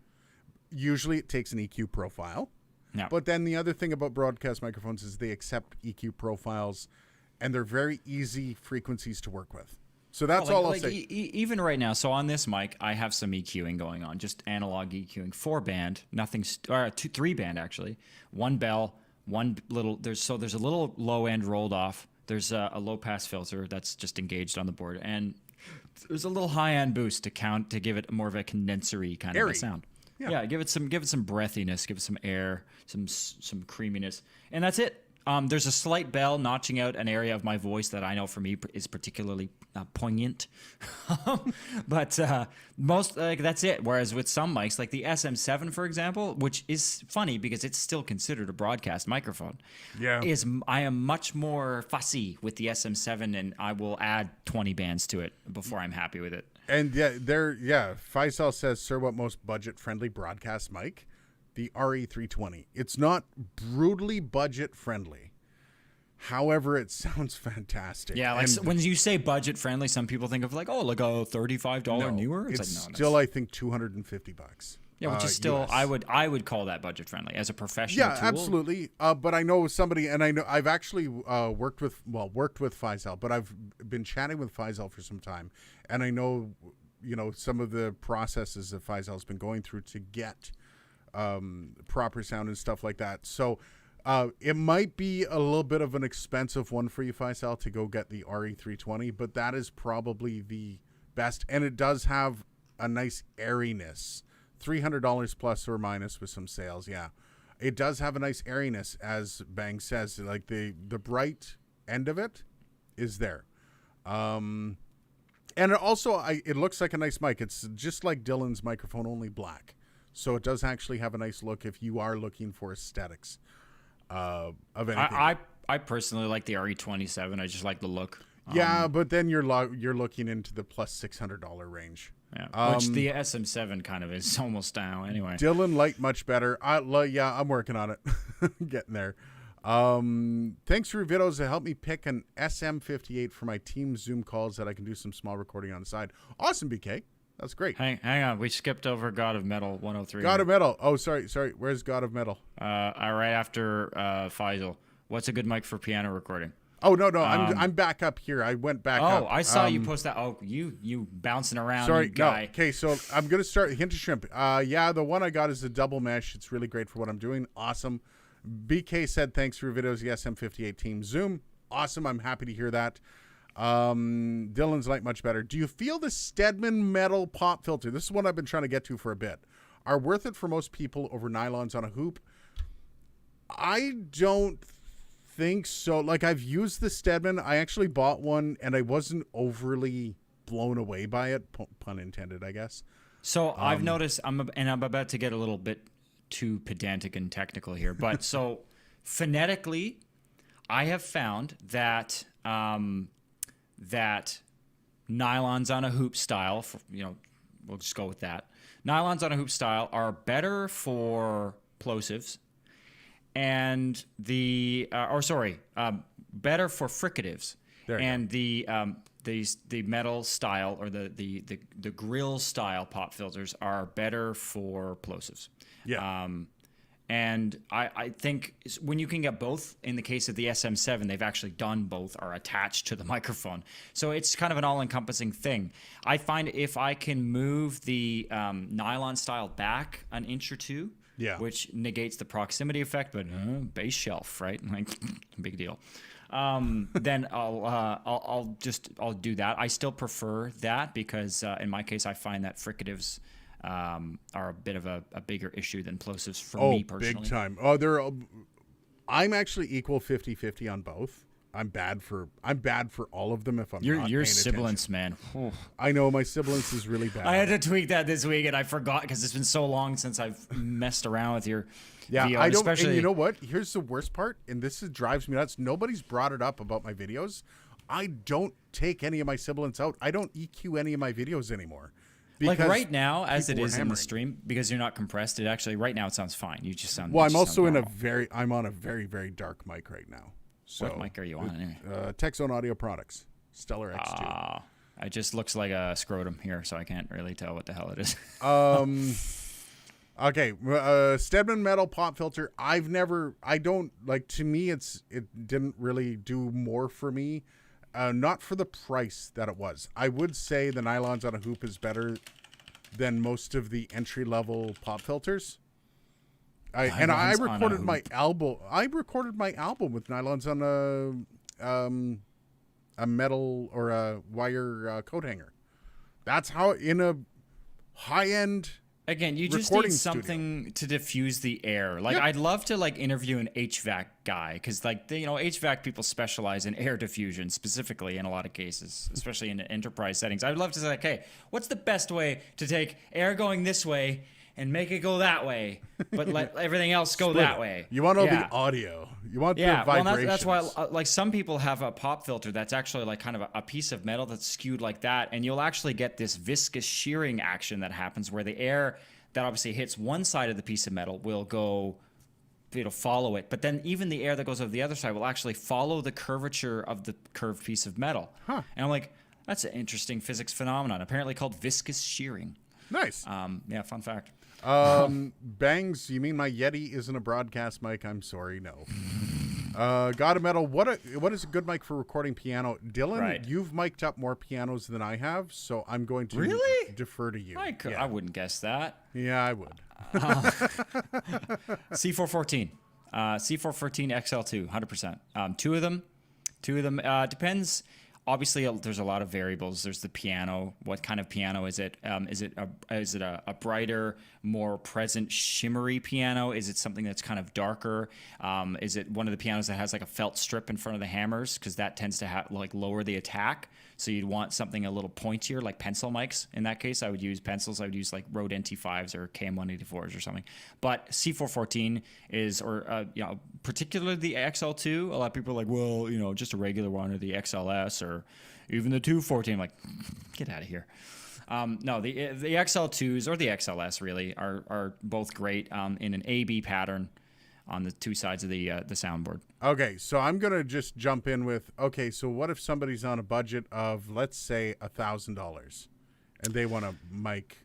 Usually it takes an EQ profile. Yeah. But then the other thing about broadcast microphones is they accept EQ profiles, and they're very easy frequencies to work with. So that's all I'll say. Even right now, so on this mic, I have some EQing going on, just analog EQing, 4-band, nothing, or 3-band actually, 1 bell, one little. There's a little low end rolled off. There's a low pass filter that's just engaged on the board, and there's a little high end boost to give it more of a condensery kind of a sound. Yeah, give it some breathiness, give it some air, some creaminess, and that's it. There's a slight bell notching out an area of my voice that I know for me is particularly poignant, but that's it. Whereas with some mics, like the SM7, for example, which is funny because it's still considered a broadcast microphone. Yeah, I am much more fussy with the SM7, and I will add 20 bands to it before I'm happy with it. And Faisal says, "Sir, what most budget-friendly broadcast mic?" The RE320. It's not brutally budget-friendly. However, it sounds fantastic. Yeah, like when you say budget-friendly, some people think of like a $35 newer. It's still, I think, $250. Yeah, which is still US. I would call that budget-friendly as a professional tool. Yeah, absolutely. But I know somebody, and I know I've actually worked with Faisal, but I've been chatting with Faisal for some time, and I know some of the processes that Faisal's been going through to get proper sound and stuff like that. So it might be a little bit of an expensive one for you, Faisal, to go get the RE320, but that is probably the best, and it does have a nice airiness. $300 plus or minus with some sales. Yeah, it does have a nice airiness, as Bang says. Like the bright end of it is there, and it looks like a nice mic. It's just like Dylan's microphone, only black. So it does actually have a nice look if you are looking for aesthetics of anything. I personally like the RE27. I just like the look. Yeah, but then you're looking into the plus $600 range. Yeah, which the SM7 kind of is almost now anyway. Dylan liked much better. I'm working on it. Getting there. Thanks for your videos to help me pick an SM58 for my team Zoom calls that I can do some small recording on the side. Awesome, BK. That's great. Hang on. We skipped over God of Metal 103. God of Metal. Oh, sorry. Where's God of Metal? Right after Faisal. What's a good mic for piano recording? Oh no, I'm back up here. I went back up. Oh, I saw you post that. Oh, you bouncing around. Sorry, guy. no. Okay, so I'm gonna start Hint of Shrimp. The one I got is the double mesh. It's really great for what I'm doing. Awesome. BK said thanks for your videos. The SM58 team Zoom. Awesome. I'm happy to hear that. Dylan's like much better. Do you feel the Stedman metal pop filter? This is one I've been trying to get to for a bit. Are worth it for most people over nylons on a hoop? I don't think so. Like, I've used the Stedman. I actually bought one and I wasn't overly blown away by it. Pun intended, I guess. So I've noticed, I'm about to get a little bit too pedantic and technical here, but so phonetically, I have found that that nylons on a hoop style, we'll just go with that. Nylons on a hoop style are better for plosives and better for fricatives. There you And the metal style or the grill style pop filters are better for plosives. Yeah. And I think when you can get both, in the case of the SM7, they've actually done both, are attached to the microphone. So it's kind of an all-encompassing thing. I find if I can move the nylon style back an inch or two, Yeah. which negates the proximity effect, but base shelf, right? Like, big deal. Then I'll do that. I still prefer that because in my case, I find that fricatives are a bit of a bigger issue than plosives for me personally. Big time. I'm actually equal 50-50 on both. I'm bad for all of them if I'm not Your paying attention. sibilance, man. I know my sibilance is really bad. I had to tweak that this week, and I forgot because it's been so long since I've messed around with your Yeah, VR, I don't. especially. And you know what? Here's the worst part, and drives me nuts. Nobody's brought it up about my videos. I don't take any of my sibilance out. I don't EQ any of my videos anymore. Like because right now, as it people were is in the hammering. stream, because you're not compressed, it actually right now it sounds fine. You just sound. Well, you I'm just also sound in normal. I'm on a very, very dark mic right now. So, What mic are you on anyway? TechZone Audio Products, Stellar X2. It just looks like a scrotum here, so I can't really tell what the hell it is. Okay, Stedman metal pop filter. To me, it didn't really do more for me. Not for the price that it was. I would say the nylons on a hoop is better than most of the entry level pop filters. I Nylons on a recorded my hoop. album. I recorded my album with nylons on a metal or a wire coat hanger. That's how in a high end. Again, you just recording need studio. something to diffuse the air. Like Yep. I'd love to interview an HVAC guy because HVAC people specialize in air diffusion specifically in a lot of cases, especially in enterprise settings. I'd love to say, okay, what's the best way to take air going this way and make it go that way, but let everything else go that way? You want all Yeah. the audio. You want Yeah, the well, vibrations. that's why some people have a pop filter that's actually kind of a piece of metal that's skewed like that, and you'll actually get this viscous shearing action that happens where the air that obviously hits one side of the piece of metal will go, it'll follow it, but then even the air that goes over the other side will actually follow the curvature of the curved piece of metal. Huh. And I'm like, that's an interesting physics phenomenon, apparently called viscous shearing. Nice. Yeah, fun fact. Bangs, you mean my Yeti isn't a broadcast mic? I'm sorry, no. God of Metal, what is a good mic for recording piano? Dylan, Right. you've mic'd up more pianos than I have, so I'm going to Really? defer to you. I wouldn't guess that. Yeah, I would. C414. C414 XL2, 100%. Two of them. Depends. Obviously, there's a lot of variables. There's the piano. What kind of piano is it? Is it a brighter, more present, shimmery piano? Is it something that's kind of darker? Is it one of the pianos that has like a felt strip in front of the hammers? Because that tends to lower the attack. So you'd want something a little pointier, like pencil mics. In that case, I would use pencils. I would use like Rode NT5s or KM184s or something. But C414 is, particularly the XL2. A lot of people are like, well, just a regular one or the XLS or even the 214. I'm like, get out of here. No, the XL2s or the XLS really are both great in an A/B pattern on the two sides of the soundboard. Okay, so I'm going to just jump in with, so what if somebody's on a budget of, let's say, $1,000 and they want a mic?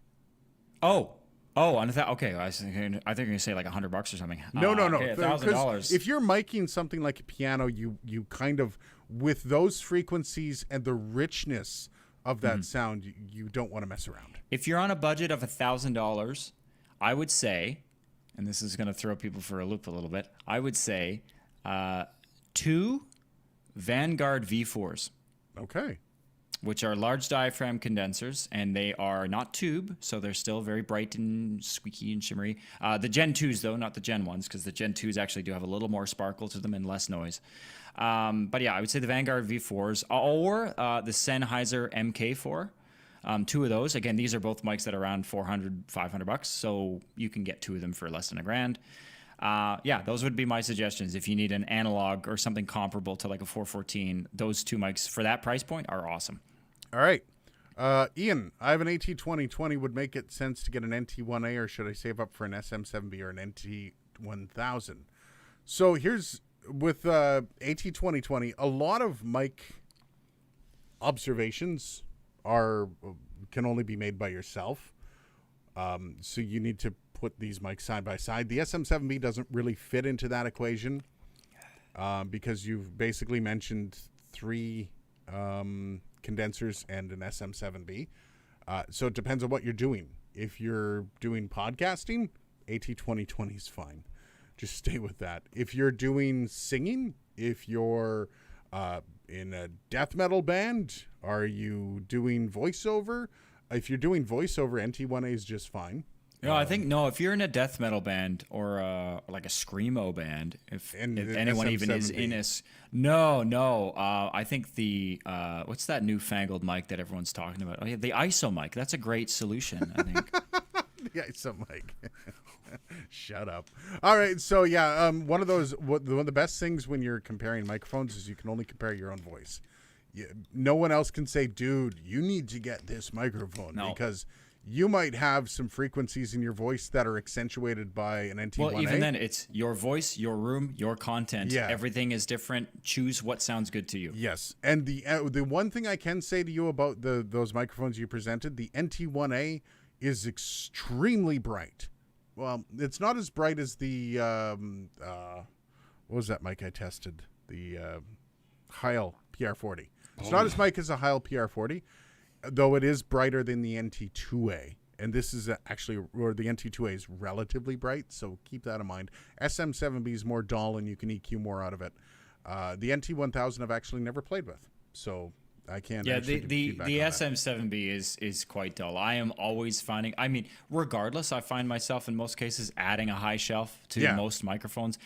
Okay. I think you're gonna say like $100 or something. No. Okay, $1,000. If you're miking something like a piano, you kind of, with those frequencies and the richness of that sound, you don't want to mess around. If you're on a budget of $1,000, I would say, and this is going to throw people for a loop a little bit, I would say 2 Vanguard V4s, Okay. which are large diaphragm condensers, and they are not tube, so they're still very bright and squeaky and shimmery. The Gen 2s, though, not the Gen 1s, because the Gen 2s actually do have a little more sparkle to them and less noise. But yeah, I would say the Vanguard V4s or the Sennheiser MK4. Two of those. Again, these are both mics that are around $400, $500, so you can get two of them for less than $1,000. Yeah, those would be my suggestions. If you need an analog or something comparable to like a 414, those two mics for that price point are awesome. All right. Ian, I have an AT2020. Would make it sense to get an NT1A, or should I save up for an SM7B or an NT1000? So here's with AT2020, a lot of mic observations can only be made by yourself. So you need to put these mics side by side. The SM7B doesn't really fit into that equation because you've basically mentioned 3 condensers and an SM7B. So it depends on what you're doing. If you're doing podcasting, AT2020 is fine. Just stay with that. If you're doing singing, if you're in a death metal band, are you doing voiceover? If you're doing voiceover, NT1A is just fine. No, I think if you're in a death metal band or like a screamo band, if anyone even is in a I think the what's that newfangled mic that everyone's talking about? Oh yeah, the ISO mic. That's a great solution, I think. The ISO mic. Shut up. All right, so yeah, one of the best things when you're comparing microphones is you can only compare your own voice. No one else can say, dude, you need to get this microphone because you might have some frequencies in your voice that are accentuated by an NT1A. Well, even then, it's your voice, your room, your content. Yeah. Everything is different. Choose what sounds good to you. Yes, and the one thing I can say to you about those microphones you presented, the NT1A is extremely bright. Well, it's not as bright as the what was that mic I tested? The Heil PR40. It's not as bright as a Heil PR40, though it is brighter than the NT2A. And this is the NT2A is relatively bright, so keep that in mind. SM7B is more dull, and you can EQ more out of it. The NT1000 I've actually never played with, so I can't. Yeah, the SM7B is quite dull. I am always finding. I mean, regardless, I find myself in most cases adding a high shelf to most microphones.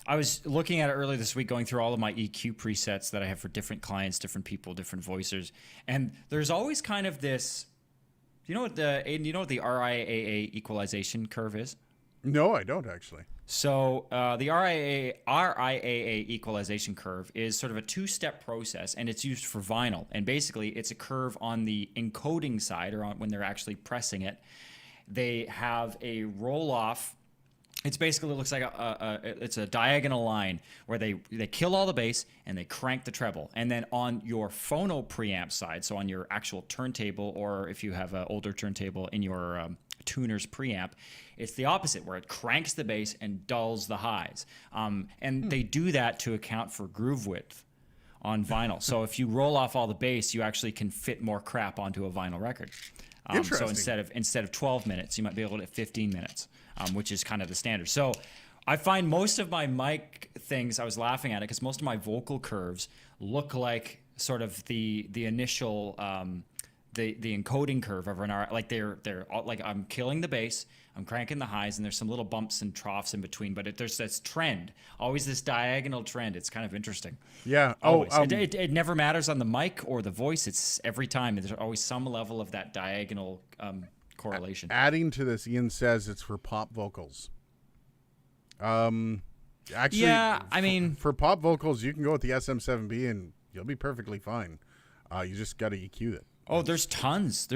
I was looking at it earlier this week, going through all of my EQ presets that I have for different clients, different people, different voicers, and there's always kind of this. You know what the RIAA equalization curve is? No, I don't actually. So the RIAA equalization curve is sort of a 2-step process, and it's used for vinyl. And basically, it's a curve on the encoding side, or when they're actually pressing it. They have a roll-off. It's basically looks like it's a diagonal line where they kill all the bass and they crank the treble. And then on your phono preamp side, so on your actual turntable, or if you have an older turntable in your tuner's preamp, it's the opposite, where it cranks the bass and dulls the highs. And they do that to account for groove width on vinyl. So if you roll off all the bass, you actually can fit more crap onto a vinyl record. So instead of 12 minutes, you might be able to 15 minutes. Which is kind of the standard. So I find most of my mic things, I was laughing at it because most of my vocal curves look like sort of the initial the encoding curve of an R. Like they're like I'm killing the bass, I'm cranking the highs, and there's some little bumps and troughs in between. But there's this trend, always this diagonal trend. It's kind of interesting. Yeah. It never matters on the mic or the voice. It's every time there's always some level of that diagonal correlation. Adding to this, Ian says it's for pop vocals. Actually, yeah, I mean, for pop vocals, you can go with the SM7B and you'll be perfectly fine. You just got to EQ it. Oh, there's tons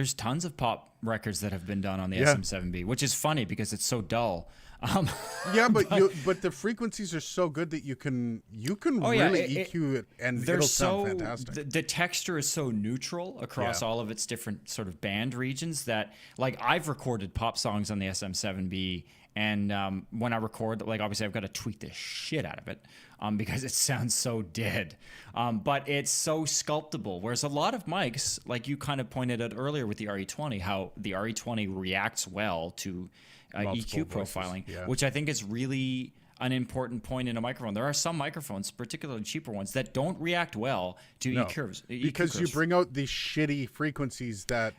of pop records that have been done on the SM7B, which is funny because it's so dull. But the frequencies are so good that you can really EQ it and it'll sound fantastic. The texture is so neutral across all of its different sort of band regions that, like, I've recorded pop songs on the SM7B, and when I record, like, obviously I've got to tweak the shit out of it because it sounds so dead. But it's so sculptable, whereas a lot of mics, like you kind of pointed out earlier with the RE20, how the RE20 reacts well to EQ profiling, which I think is really an important point in a microphone. There are some microphones, particularly cheaper ones, that don't react well to EQ curves. Because you bring out these shitty frequencies that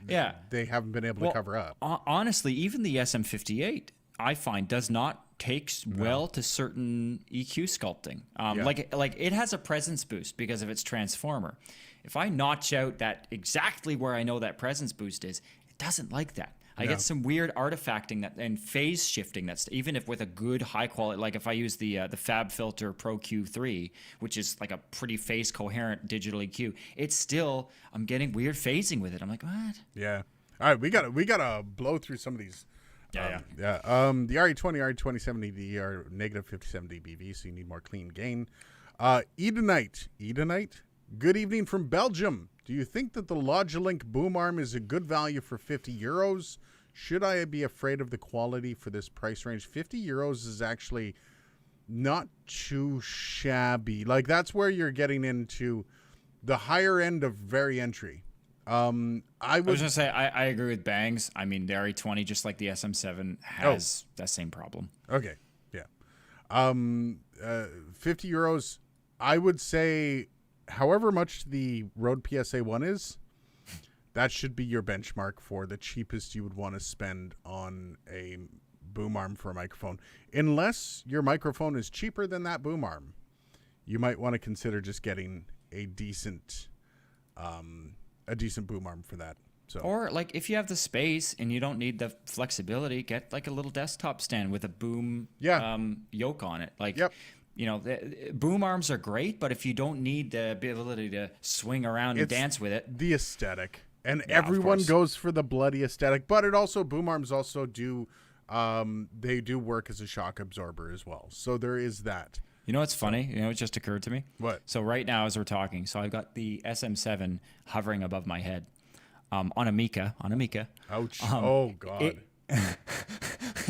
they haven't been able to cover up. Honestly, even the SM58, I find, does not take well to certain EQ sculpting. Like it has a presence boost because of its transformer. If I notch out that exactly where I know that presence boost is, it doesn't like that. I get some weird artifacting that and phase shifting. That's even if with a good high quality, like if I use the Fab Filter Pro Q3, which is like a pretty phase coherent digital EQ, it's still I'm getting weird phasing with it. I'm like, what? Yeah. All right, we gotta blow through some of these. Yeah. The RE20, RE2070D are negative 57 dBV, so you need more clean gain. Edenite, good evening from Belgium. Do you think that the Logilink boom arm is a good value for 50 euros? Should I be afraid of the quality for this price range? 50 euros is actually not too shabby. Like, that's where you're getting into the higher end of very entry. I was gonna say I agree with Bangs. I mean, the RE20, just like the SM7, has that same problem. Okay, yeah. 50 euros. I would say, however much the Rode PSA 1 is, that should be your benchmark for the cheapest you would want to spend on a boom arm for a microphone. Unless your microphone is cheaper than that boom arm, you might want to consider just getting a decent boom arm for that. So, or like if you have the space and you don't need the flexibility, get like a little desktop stand with a boom yoke on it. Like, you know, the boom arms are great, but if you don't need the ability to swing around and dance with it, the aesthetic, and everyone goes for the bloody aesthetic, but it also, boom arms also do, they do work as a shock absorber as well. So there is that. You know what's funny? You know, it just occurred to me. What? So right now, as we're talking, so I've got the SM7 hovering above my head, on a Mika. Ouch! Oh God!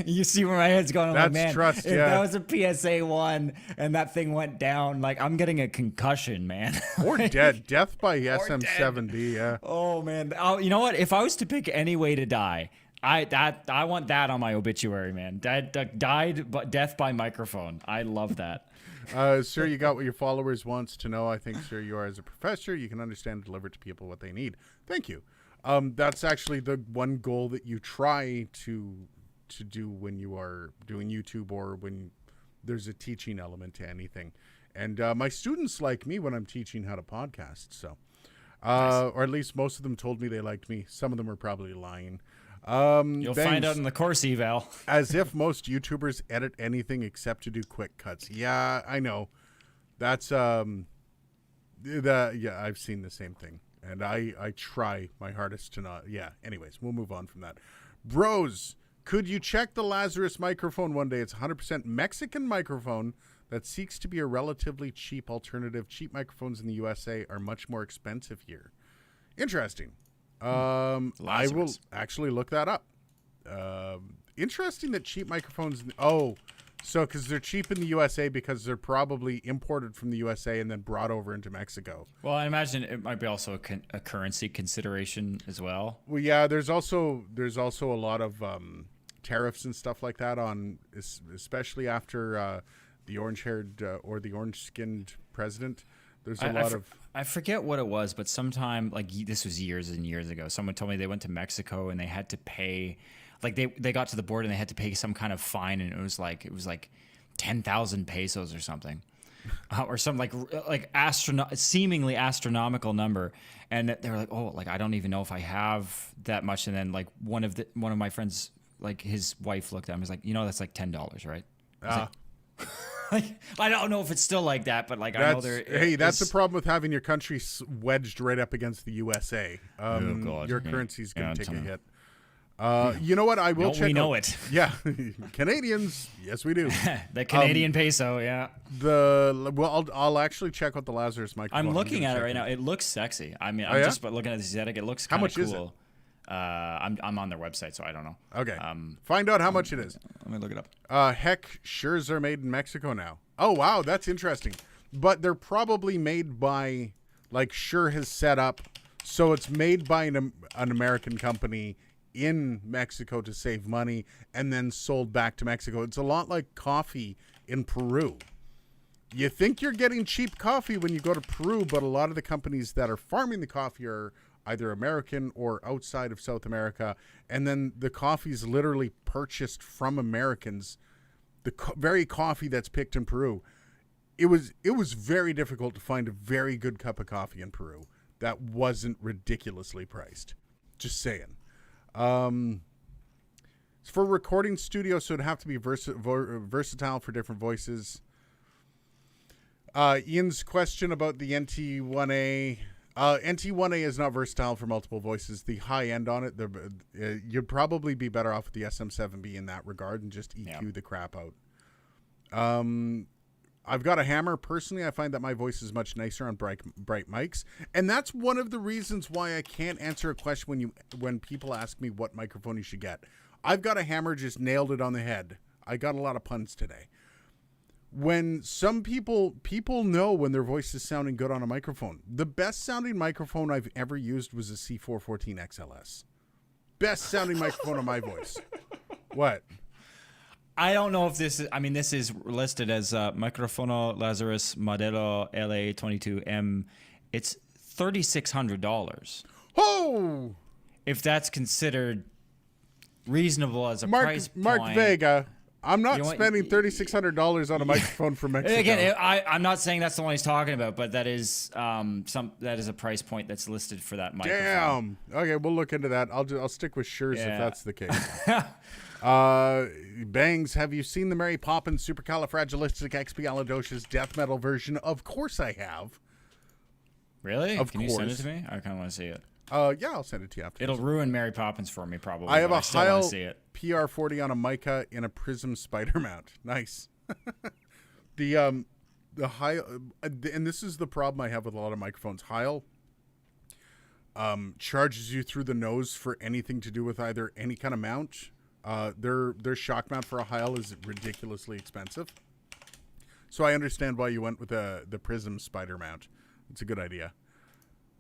You see where my head's going? I'm That's like, man, trust. if that was a PSA 1 and that thing went down, like I'm getting a concussion, man. Or death by SM7D. Yeah. Oh man. Oh, you know what? If I was to pick any way to die, I want that on my obituary, man. Died, but death by microphone. I love that. Sir, you got what your followers wants to know. I think, sir, you are as a professor. You can understand and deliver to people what they need. Thank you. That's actually the one goal that you try to do when you are doing YouTube or when there's a teaching element to anything. And my students like me when I'm teaching how to podcast. So, nice. Or at least most of them told me they liked me. Some of them are probably lying. You'll find out in the course eval. As if most YouTubers edit anything except to do quick cuts. Yeah, I know. That's I've seen the same thing. And I try my hardest to not. Yeah, anyways, we'll move on from that. Bros, could you check the Lazarus microphone one day? It's 100% Mexican microphone that seeks to be a relatively cheap alternative. Cheap microphones in the USA are much more expensive here. Interesting. I will actually look that up. Interesting that cheap microphones. So because they're cheap in the USA because they're probably imported from the USA and then brought over into Mexico. Well, I imagine it might be also a currency consideration as well. Well, yeah. There's also a lot of tariffs and stuff like that on, especially after the orange-haired or the orange-skinned president. There's a lot of. I forget what it was, but sometime, like this was years and years ago, someone told me they went to Mexico and they had to pay, like they got to the border and they had to pay some kind of fine, and it was like 10,000 pesos or something, or some like seemingly astronomical number, and they were like, oh, like I don't even know if I have that much, and then like one of my friends, like his wife looked at him and was like, you know, that's like $10, right? Like, I don't know if it's still like that, but like I know there. Hey, that's the problem with having your country wedged right up against the USA. Oh God, your currency's going to take a hit. You know what? I will check. We know it. Yeah, Canadians. Yes, we do. The Canadian peso. Yeah. I'll actually check out the Lazarus microphone. I'm looking at it right now. It looks sexy. I mean, I'm just looking at the aesthetic. It looks kind of cool. How much is it? I'm on their website, so I don't know. Okay. Find out how much it is. Let me look it up. Heck, Sures are made in Mexico now. Oh, wow. That's interesting. But they're probably made by, like, Shure has set up. So it's made by an American company in Mexico to save money and then sold back to Mexico. It's a lot like coffee in Peru. You think you're getting cheap coffee when you go to Peru, but a lot of the companies that are farming the coffee are either American or outside of South America, and then the coffee is literally purchased from Americans. The very coffee that's picked in Peru, it was very difficult to find a very good cup of coffee in Peru that wasn't ridiculously priced. Just saying. It's for recording studio, so it'd have to be versatile for different voices. Ian's question about the NT1A. NT1A is not versatile for multiple voices. The high end on it, you'd probably be better off with the SM7B in that regard and just EQ the crap out. I've got a hammer. Personally, I find that my voice is much nicer on bright mics. And that's one of the reasons why I can't answer a question when people ask me what microphone you should get. I've got a hammer, just nailed it on the head. I got a lot of puns today. When some people know when their voice is sounding good on a microphone. The best sounding microphone I've ever used was a C414 XLS. Best sounding microphone on my voice. What? I don't know if this is, I mean, this is listed as Microfono Lazarus Modelo LA22M. It's $3,600. Oh! If that's considered reasonable as a price point. Mark Vega, I'm not spending $3,600 on a microphone from Mexico. Again, I'm not saying that's the one he's talking about, but that is that is a price point that's listed for that microphone. Damn. Okay, we'll look into that. I'll stick with Shure if that's the case. Bangs, have you seen the Mary Poppins Supercalifragilisticexpialidocious death metal version? Of course I have. Really? Can you send it course. to me? I kind of want to see it. Yeah, I'll send it to you after. It'll ruin Mary Poppins for me, probably. I have a still want Heil to see it. PR40 on a mica in a Prism spider mount. Nice. The Heil, and this is the problem I have with a lot of microphones. Heil charges you through the nose for anything to do with either any kind of mount. Their shock mount for a Heil is ridiculously expensive. So I understand why you went with the Prism spider mount. It's a good idea.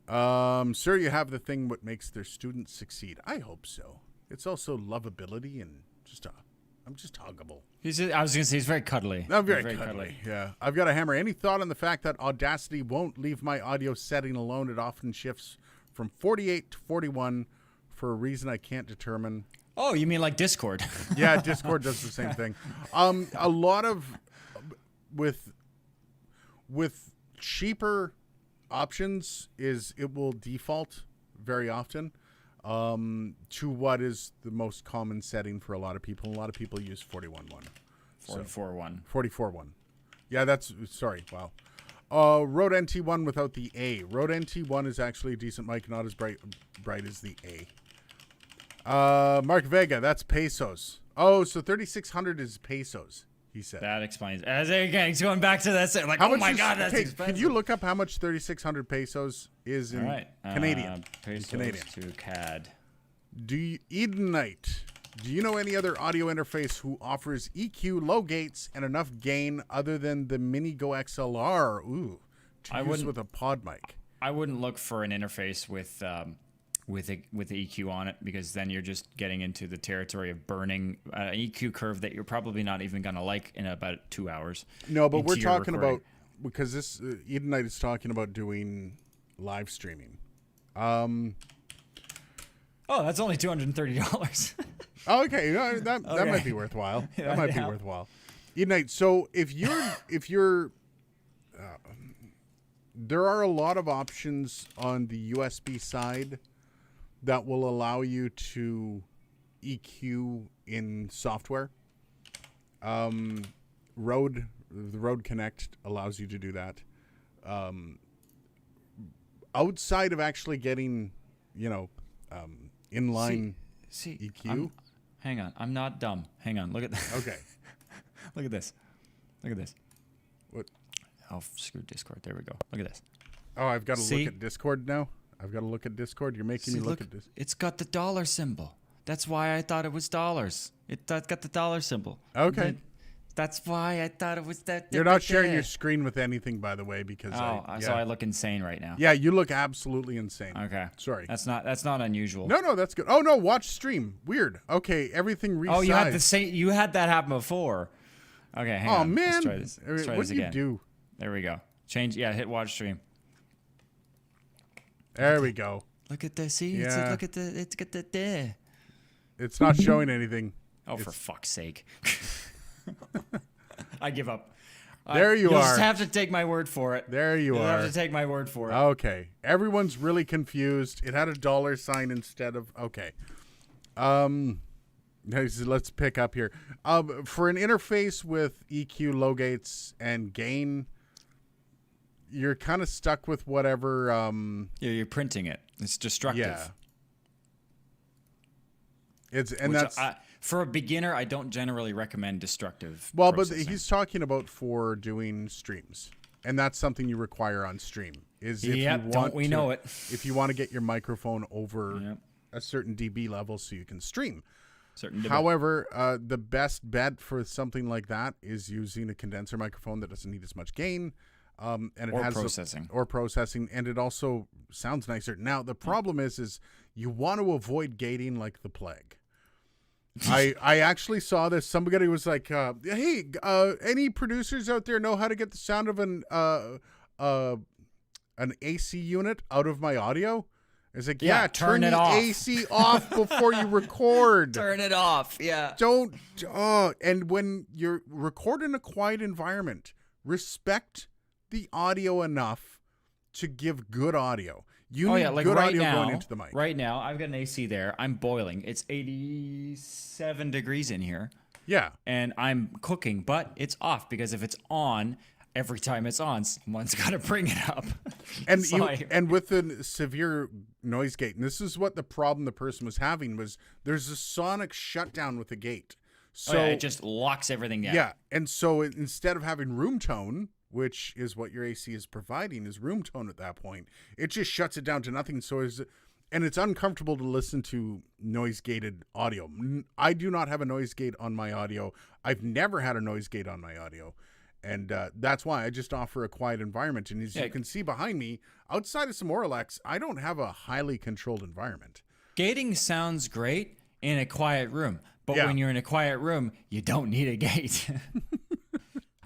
Sir, you have the thing what makes their students succeed. I hope so. It's also lovability and I'm just huggable. I was going to say, he's very cuddly. I'm very cuddly. Yeah. I've got a hammer. Any thought on the fact that Audacity won't leave my audio setting alone? It often shifts from 48 to 41 for a reason I can't determine. Oh, you mean like Discord? Yeah, Discord does the same thing. A lot of with cheaper options is it will default very often to what is the most common setting for a lot of people. A lot of people use 41.1. 44.1. 44.1. Yeah, sorry. Wow. Rode NT1 without the A. Rode NT1 is actually a decent mic, not as bright as the A. Mark Vega, that's pesos. Oh, so 3,600 is pesos, he said. That explains. Again, he's going back to that. Like, how oh my God, that's expensive. Can you look up how much 3,600 pesos is in Canadian? Pesos Canadian to CAD. Edenite, do you know any other audio interface who offers EQ, low gates, and enough gain other than the Mini Go XLR? Ooh, to use with a pod mic. I wouldn't look for an interface with the EQ on it, because then you're just getting into the territory of burning an EQ curve that you're probably not even going to like in about 2 hours. No, but we're talking about, because this Edenite is talking about doing live streaming. Oh, that's only $230. Oh, okay, that might be worthwhile. That might be worthwhile. Edenite. So if you're there are a lot of options on the USB side that will allow you to EQ in software. The Rode Connect allows you to do that. Outside of actually getting, inline EQ. Hang on, I'm not dumb. Hang on, look at that. Okay. Look at this. Look at this. What? Oh, screw Discord. There we go. Look at this. Oh, I've got to look at Discord now. I've got to look at Discord. You're making me look at this. It's got the dollar symbol. That's why I thought it was dollars. It's got the dollar symbol. Okay. That's why I thought it was that. You're not sharing your screen with anything, by the way, because so I look insane right now. Yeah, you look absolutely insane. Okay. Sorry. That's not unusual. No, that's good. Oh no, watch stream. Weird. Okay, everything resized. Oh, you had that happen before. Okay, hang on. Oh man. Let's try this. What do you do? There we go. Hit watch stream. There we go. Look at this. See? Yeah. Look at it's got the there. It's not showing anything. Oh, for fuck's sake. I give up. There you You'll are. just have to take my word for it. There you are. You'll have to take my word for it. Okay. Everyone's really confused. It had a dollar sign instead of... Okay. Let's pick up here. For an interface with EQ, low gates, and gain, you're kind of stuck with whatever. Yeah, you're printing it. It's destructive. Yeah. And Which that's for a beginner. I don't generally recommend destructive. well, processing. but he's talking about for doing streams, and that's something you require on stream. Is if Yep, you don't want we to, know it? If you want to get your microphone over Yep. a certain dB level so you can stream. Certain debate. However, the best bet for something like that is using a condenser microphone that doesn't need as much gain, and it Or has processing. and it also sounds nicer. Now the problem is you want to avoid gating like the plague. I actually saw this. Somebody was like, "Hey, any producers out there know how to get the sound of an AC unit out of my audio?" It's like, Yeah, turn turn it the off. AC off before you record. Turn it off. Yeah. Don't. And when you're recording a quiet environment, respect the audio enough to give good audio. You need like good right audio now, going into the mic. Right now, I've got an AC there. I'm boiling. It's 87 degrees in here, Yeah. and I'm cooking, but it's off because if it's on, every time it's on, someone's got to bring it up. And So and with the severe noise gate, and this is what the problem the person was having was there's a sonic shutdown with the gate. So it just locks everything down. yeah, and so instead of having room tone, which is what your AC is providing, is room tone at that point, it just shuts it down to nothing. And it's uncomfortable to listen to noise gated audio. I do not have a noise gate on my audio. I've never had a noise gate on my audio. And that's why I just offer a quiet environment. And as you can see behind me, outside of some Oralex, I don't have a highly controlled environment. Gating sounds great in a quiet room, but Yeah. when you're in a quiet room, you don't need a gate.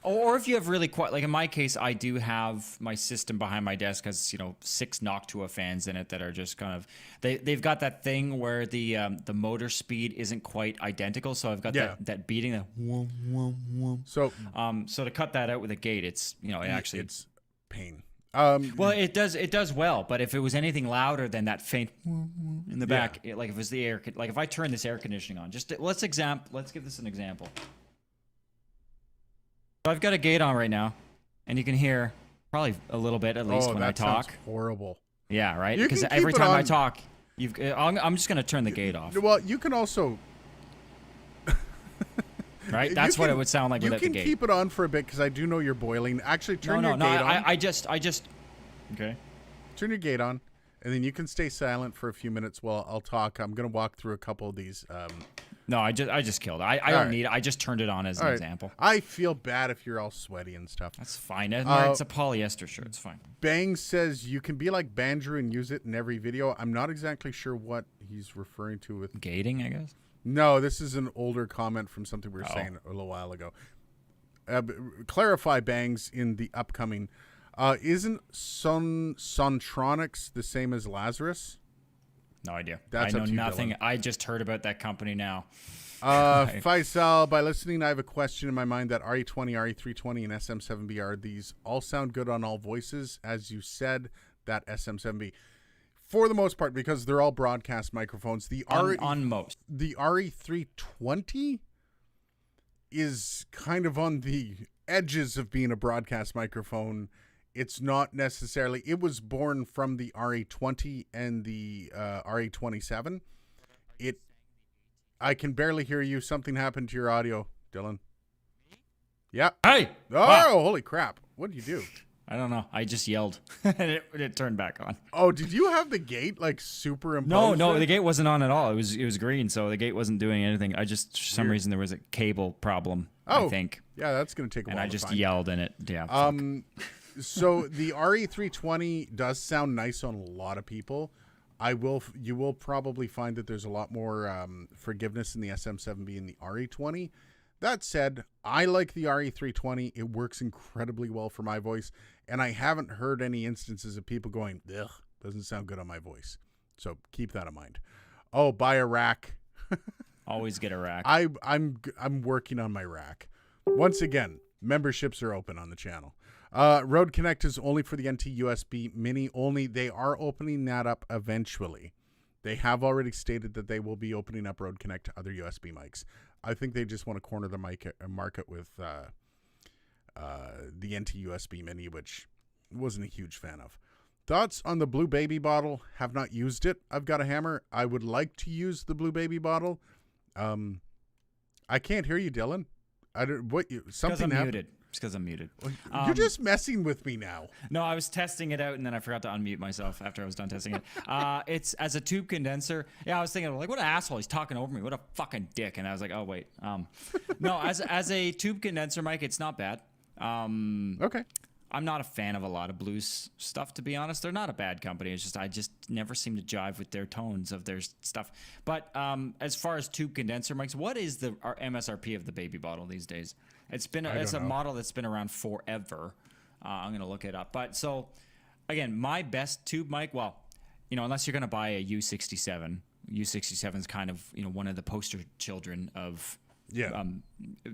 Or if you have really quiet, like in my case, I do have my system behind my desk has 6 Noctua fans in it that are just kind of they've got that thing where the motor speed isn't quite identical, so I've got that beating that whoom, whoom, whoom. So To cut that out with a gate, it's it's pain. well, it does well, but if it was anything louder than that faint in the back, like if it was the air, like if I turn this air conditioning on, let's give this an example. So I've got a gate on right now, and you can hear probably a little bit at least when I talk. Sounds horrible. Yeah, right. You Because can every keep it time I on. talk, I'm just gonna turn the gate off. Well, you can also Right? That's what it would sound like You without the can gate. keep it on for a bit because I do know you're boiling. Actually, turn no, your gate on. I just okay. Turn your gate on, and then you can stay silent for a few minutes while I'll talk. I'm gonna walk through a couple of these. No, I just killed it. I don't right. need it. I just turned it on as an all right. example. I feel bad if you're all sweaty and stuff. That's fine. It's a polyester shirt. It's fine. Bang says you can be like Bandrew and use it in every video. I'm not exactly sure what he's referring to with. Gating, I guess. No, this is an older comment from something we were saying a little while ago. Clarify, Bangs, in the upcoming. Isn't Sontronics the same as Lazarus? No idea. That's I up know to you, nothing. Dylan. I just heard about that company now. Faisal, by listening, I have a question in my mind that RE20, RE320, and SM7B are these all sound good on all voices, as you said, that SM7B. For the most part, because they're all broadcast microphones. On most. The RE320 is kind of on the edges of being a broadcast microphone. It's not necessarily. It was born from the RE20 and the RE27. I can barely hear you. Something happened to your audio, Dylan. Yeah. Hey! Oh, Wow. holy crap. What did you do? I don't know. I just yelled, and it turned back on. Oh, did you have the gate like superimposed? No, there? the gate wasn't on at all. It was green, so the gate wasn't doing anything. I just, for some reason, there was a cable problem, I think. Yeah, that's going to take a And while I to just find. yelled in it. Yeah. So the RE320 does sound nice on a lot of people. You will probably find that there's a lot more forgiveness in the SM7B and the RE20. That said, I like the RE320. It works incredibly well for my voice, and I haven't heard any instances of people going, "Ugh, doesn't sound good on my voice." So keep that in mind. Oh, buy a rack. Always get a rack. I'm working on my rack. Once again, memberships are open on the channel. Rode Connect is only for the NT USB Mini only. They are opening that up eventually. They have already stated that they will be opening up Rode Connect to other USB mics. I think they just want to corner the market with the NT USB Mini, which wasn't a huge fan of. Thoughts on the Blue Baby bottle? Have not used it. I've got a hammer. I would like to use the Blue Baby bottle. I can't hear you, Dylan. I don't. What you? Something happened. Muted. It's because I'm muted. You're just messing with me now. No, I was testing it out and then I forgot to unmute myself after I was done testing it. It's as a tube condenser. Yeah, I was thinking like, what an asshole! He's talking over me. What a fucking dick! And I was like, oh wait. No, as a tube condenser mic, it's not bad. Okay. I'm not a fan of a lot of blues stuff, to be honest. They're not a bad company. It's just I just never seem to jive with their tones of their stuff. But as far as tube condenser mics, what is our MSRP of the Baby bottle these days? It's a model that's been around forever. I'm gonna look it up. But so again, my best tube mic. Well, unless you're gonna buy a U67. U67 is kind of one of the poster children of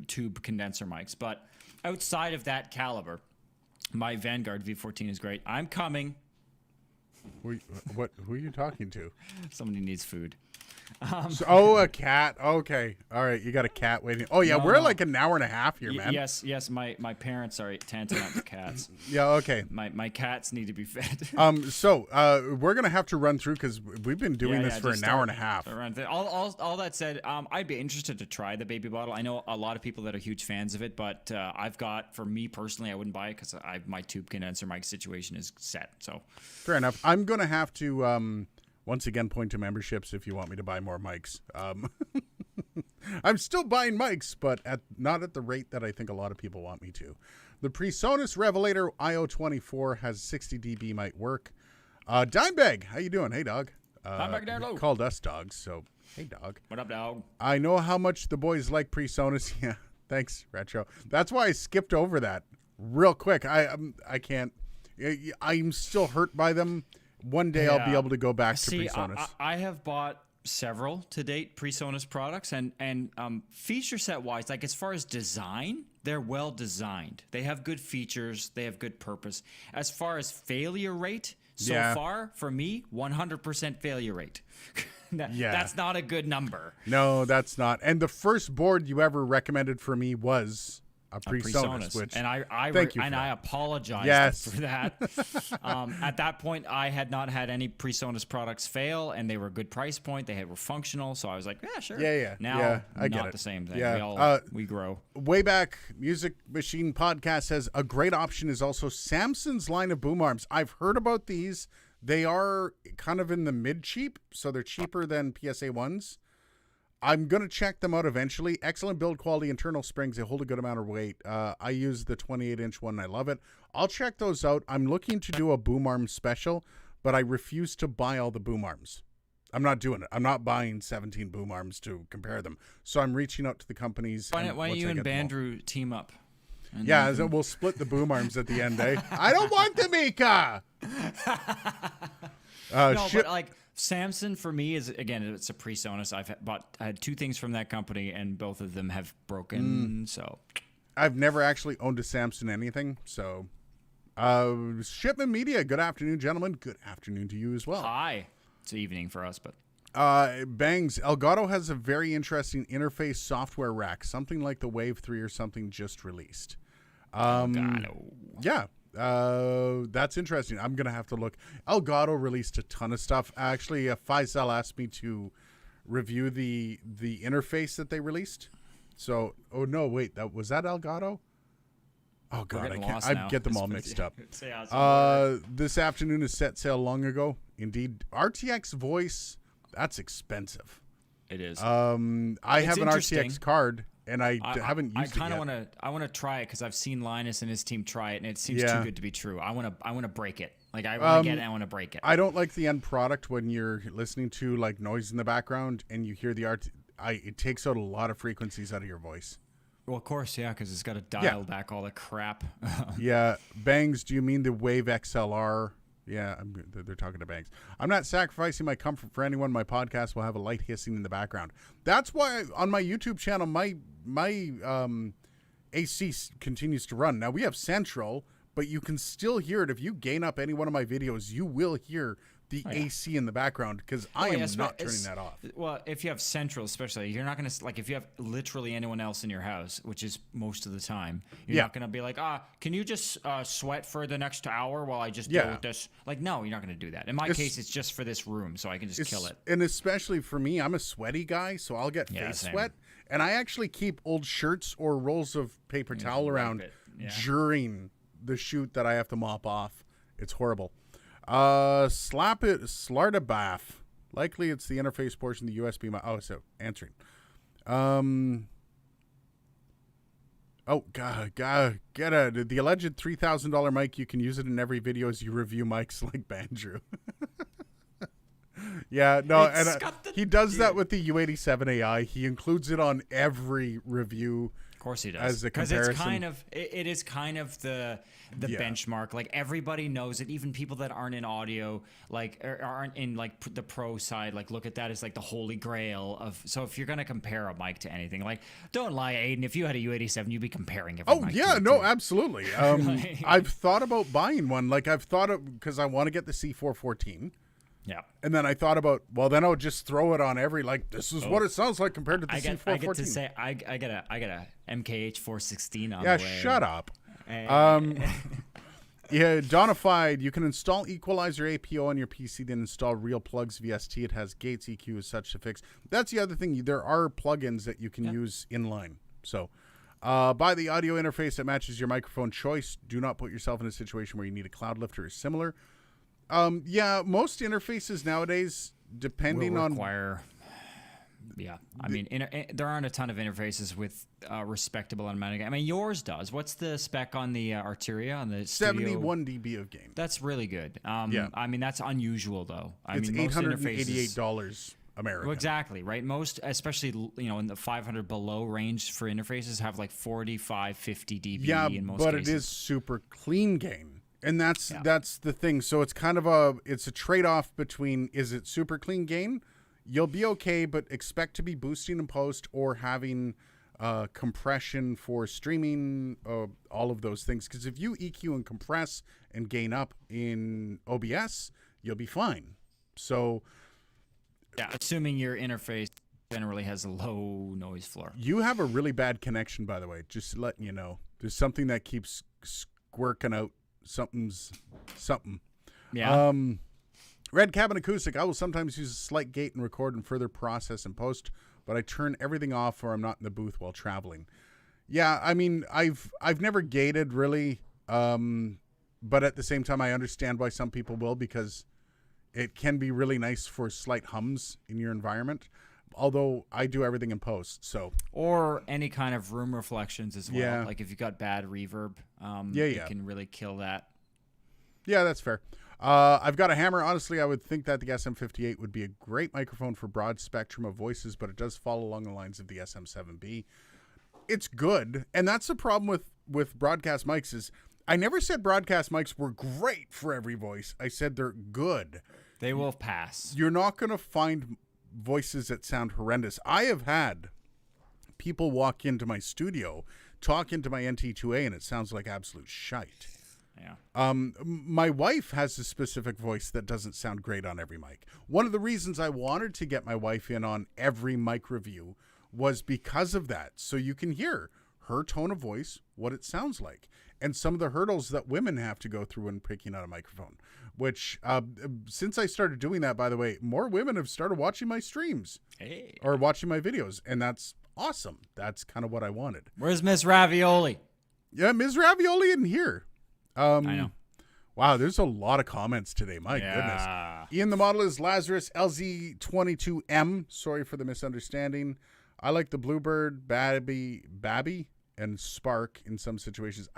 tube condenser mics. But outside of that caliber, my Vanguard V14 is great. I'm coming. Who are you talking to? Somebody needs food. A cat. Okay. All right. You got a cat waiting. Oh, yeah. We're like an hour and a half here, man. Yes. My parents are tantamount to cats. Yeah. Okay. My cats need to be fed. So we're going to have to run through because we've been doing this for an hour and a half. All that said, I'd be interested to try the Baby bottle. I know a lot of people that are huge fans of it, but for me personally, I wouldn't buy it because my tube condenser mic situation is set. So fair enough. I'm going to have to once again point to memberships if you want me to buy more mics. I'm still buying mics, but not at the rate that I think a lot of people want me to. The PreSonus Revelator IO24 has 60 dB might work. Dimebag, how you doing? Hey, dog. Dimebag there, hello. Called us dogs, so hey, dog. What up, dog? I know how much the boys like PreSonus. Yeah, thanks, Retro. That's why I skipped over that real quick. I can't. I'm still hurt by them. One day I'll be able to go back to PreSonus. I have bought several to date PreSonus products, and feature set wise, like as far as design, they're well designed. They have good features. They have good purpose. As far as failure rate, so far for me, 100% failure rate. That's not a good number. No, that's not. And the first board you ever recommended for me was a PreSonus, which I apologize for that. At that point, I had not had any PreSonus products fail, and they were a good price point. They were functional, so I was like, yeah, sure. Yeah. Now, I get not it. the same thing. Yeah. We grow. Wayback Music Machine Podcast says a great option is also Samson's line of boom arms. I've heard about these. They are kind of in the mid-cheap, so they're cheaper than PSA ones. I'm going to check them out eventually. Excellent build quality, internal springs. They hold a good amount of weight. I use the 28-inch one. I love it. I'll check those out. I'm looking to do a boom arm special, but I refuse to buy all the boom arms. I'm not doing it. I'm not buying 17 boom arms to compare them. So I'm reaching out to the companies. Why don't you and Bandrew team up? Yeah, so we'll split the boom arms at the end, eh? I don't want the Mika! But like Samson for me is, again, it's a PreSonus. I had two things from that company, and both of them have broken. So I've never actually owned a Samson anything. So Shipment Media, good afternoon, gentlemen. Good afternoon to you as well. Hi. It's evening for us, but Bangs, Elgato has a very interesting interface software rack, something like the Wave 3 or something just released. Elgato. Yeah. That's interesting. I'm gonna have to look. Elgato released a ton of stuff. Actually, Faisal asked me to review the interface that they released. So, was that Elgato? Oh god, I get them all mixed up. This afternoon is set sail long ago. Indeed, RTX voice. That's expensive. It is. I have an RTX card. And I haven't used it yet. I want to try it because I've seen Linus and his team try it, and it seems too good to be true. I want to break it. Like I want to get it. I want to break it. I don't like the end product when you're listening to like noise in the background and you hear the it takes out a lot of frequencies out of your voice. Well, of course, yeah, because it's got to dial back all the crap. Yeah, Bangs. Do you mean the Wave XLR? Yeah, they're talking to Banks. I'm not sacrificing my comfort for anyone. My podcast will have a light hissing in the background. That's why on my YouTube channel, my AC continues to run. Now we have Central, but you can still hear it. If you gain up any one of my videos, you will hear the AC in the background because I am not turning that off. Well, if you have central, especially, you're not going to, like, if you have literally anyone else in your house, which is most of the time, you're not going to be like, can you just sweat for the next hour while I just deal with this? Like, no, you're not going to do that. In my case, it's just for this room, so I can just kill it. And especially for me, I'm a sweaty guy, so I'll get face sweat. And I actually keep old shirts or rolls of paper towel around during the shoot that I have to mop off. It's horrible. Slardabath. Likely it's the interface portion of the USB. So answering. The alleged $3,000 mic. You can use it in every video as you review mics like Bandrew. Yeah, no, and he does that with the U87 AI. He includes it on every review. Of course he does. As a comparison. Because it is kind of the benchmark. Like, everybody knows it. Even people that aren't in audio, like, or aren't in, like, the pro side, like, look at that as, like, the holy grail of. So if you're gonna compare a mic to anything, like, don't lie, Aiden. If you had a U87, you'd be comparing every mic. Absolutely. I've thought about buying one. Like, I've thought of, because I want to get the C414. Yeah. And then I thought about, well, then I would just throw it on every, like, this is what it sounds like compared to the C414. I get to say, I got a MKH 416 on the way. Yeah, shut up. Donified, you can install Equalizer APO on your PC, then install Real Plugs VST. It has Gates EQ as such to fix. That's the other thing. There are plugins that you can use inline. So buy the audio interface that matches your microphone choice. Do not put yourself in a situation where you need a cloud lifter or similar. Most interfaces nowadays, depending on require. Yeah, I mean, there aren't a ton of interfaces with respectable amount of gain. I mean, yours does. What's the spec on the Arturia on the 71 dB of gain? That's really good. I mean, that's unusual though. It's $888 American. Well, exactly right. Most, especially in the 500 below range for interfaces, have like 45, 50 dB in most cases. But it is super clean gain. And that's the thing. So it's kind of a trade-off between, is it super clean gain? You'll be okay, but expect to be boosting in post or having compression for streaming, all of those things. Because if you EQ and compress and gain up in OBS, you'll be fine. So, assuming your interface generally has a low noise floor. You have a really bad connection, by the way. Just letting you know. There's something that keeps squirking out. Something. Yeah. Red Cabin Acoustic. I will sometimes use a slight gate and record and further process and post, but I turn everything off or I'm not in the booth while traveling. Yeah, I mean, I've never gated really, but at the same time, I understand why some people will, because it can be really nice for slight hums in your environment. Although I do everything in post, so. Or any kind of room reflections as well. Yeah. Like if you've got bad reverb, you can really kill that. Yeah, that's fair. I've got a hammer. Honestly, I would think that the SM58 would be a great microphone for broad spectrum of voices, but it does fall along the lines of the SM7B. It's good, and that's the problem with broadcast mics is I never said broadcast mics were great for every voice. I said they're good. They will pass. You're not going to find voices that sound horrendous. I have had people walk into my studio, talk into my NT2A, and it sounds like absolute shite. Yeah. My wife has a specific voice that doesn't sound great on every mic. One of the reasons I wanted to get my wife in on every mic review was because of that. So you can hear her tone of voice, what it sounds like, and some of the hurdles that women have to go through when picking out a microphone. Which, since I started doing that, by the way, more women have started watching my streams or watching my videos, and that's awesome. That's kind of what I wanted. Where's Miss Ravioli? Yeah, Ms. Ravioli in here. I know. Wow, there's a lot of comments today. My goodness. Ian, the model is Lazarus LZ22M. Sorry for the misunderstanding. I like the Bluebird, Babby, and Spark in some situations.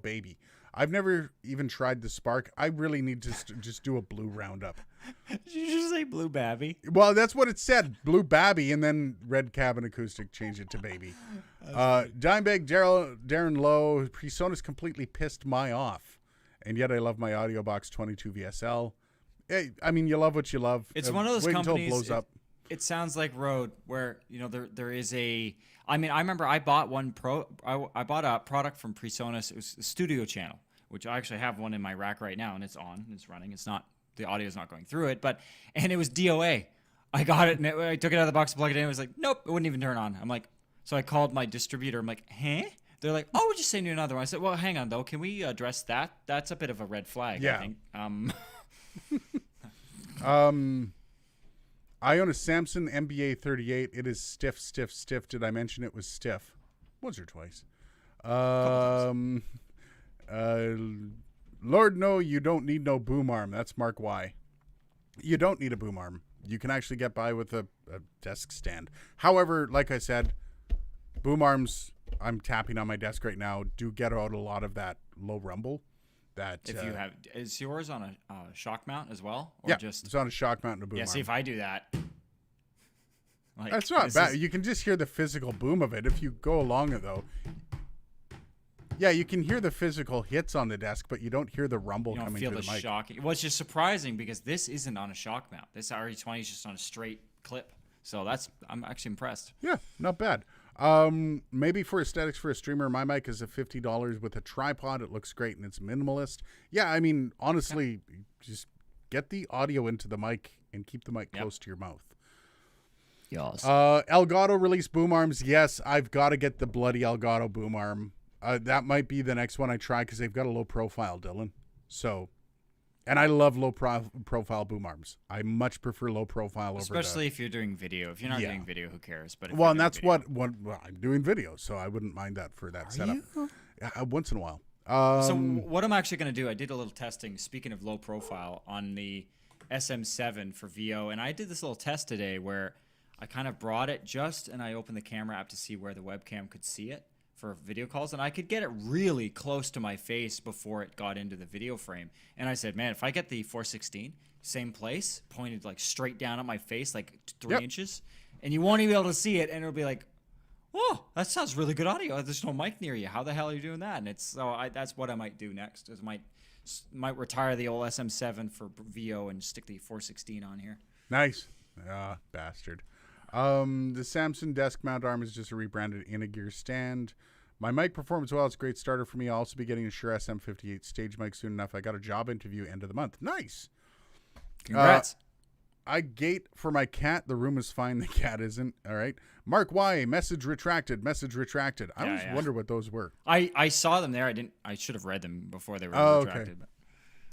Baby. I've never even tried the Spark. I really need to just do a blue roundup. Did you just say Blue Babby? Well, that's what it said. Blue Babby, and then Red Cabin Acoustic changed it to Baby. Dimebag, Darren Lowe, PreSonus completely pissed my off. And yet I love my Audio Box 22 VSL. I mean, you love what you love. It's one of those Wait companies. Until it blows up. It sounds like Rode, where there is a. I mean, I remember I bought I bought a product from PreSonus. It was a Studio Channel, which I actually have one in my rack right now, and it's on. It's running. It's not the audio's not going through it. And it was DOA. I got it, and I took it out of the box, plugged it in. It was like, nope, it wouldn't even turn on. I'm like, so I called my distributor. I'm like, huh? They're like, oh, we'll just send you another one. I said, well, hang on though. Can we address that? That's a bit of a red flag. Yeah. I think. I own a Samsung MBA 38. It is stiff. Did I mention it was stiff? Once or twice. Lord, no, you don't need no boom arm. That's Mark Y. You don't need a boom arm. You can actually get by with a desk stand. However, like I said, boom arms, I'm tapping on my desk right now, do get out a lot of that low rumble. That if you have, is yours on a shock mount as well? Or yeah, just it's on a shock mount and a boom arm. see if I do that. Like, that's not bad. You can just hear the physical boom of it. If you go along it, though, yeah, you can hear the physical hits on the desk, but you don't hear the rumble You don't coming feel through the the mic. shock. Which is surprising because this isn't on a shock mount. This RE20 is just on a straight clip. So I'm actually impressed. Yeah, not bad. Maybe for aesthetics for a streamer, my mic is a $50 with a tripod. It looks great and it's minimalist. Yeah, I mean, honestly, just get the audio into the mic and keep the mic close to your mouth. Yes. Elgato released boom arms. Yes, I've got to get the bloody Elgato boom arm. That might be the next one I try because they've got a low profile, Dylan. So, and I love low profile boom arms. I much prefer low profile Especially if you're doing video. If you're not doing video, who cares? But if well, you're and doing that's video, what I'm doing video, so I wouldn't mind that for that setup. you? Yeah, once in a while. So what I'm actually going to do, I did a little testing, speaking of low profile, on the SM7 for VO, and I did this little test today where I kind of brought it and I opened the camera app to see where the webcam could see it for video calls, and I could get it really close to my face before it got into the video frame. And I said, man, if I get the 416, same place, pointed like straight down at my face, like 3 inches, and you won't even be able to see it, and it'll be like, oh, that sounds really good audio. There's no mic near you. How the hell are you doing that? And that's what I might do next. Is might retire the old SM7 for VO and stick the 416 on here. Nice. Bastard. The Samsung desk mount arm is just a rebranded Inagear stand. My mic performs well. It's a great starter for me. I'll also be getting a Shure SM58 stage mic soon enough. I got a job interview end of the month. Nice. Congrats. I gate for my cat. The room is fine. The cat isn't. All right. Mark Y. Message retracted. I always wonder what those were. I saw them there. I should have read them before they were retracted. Okay.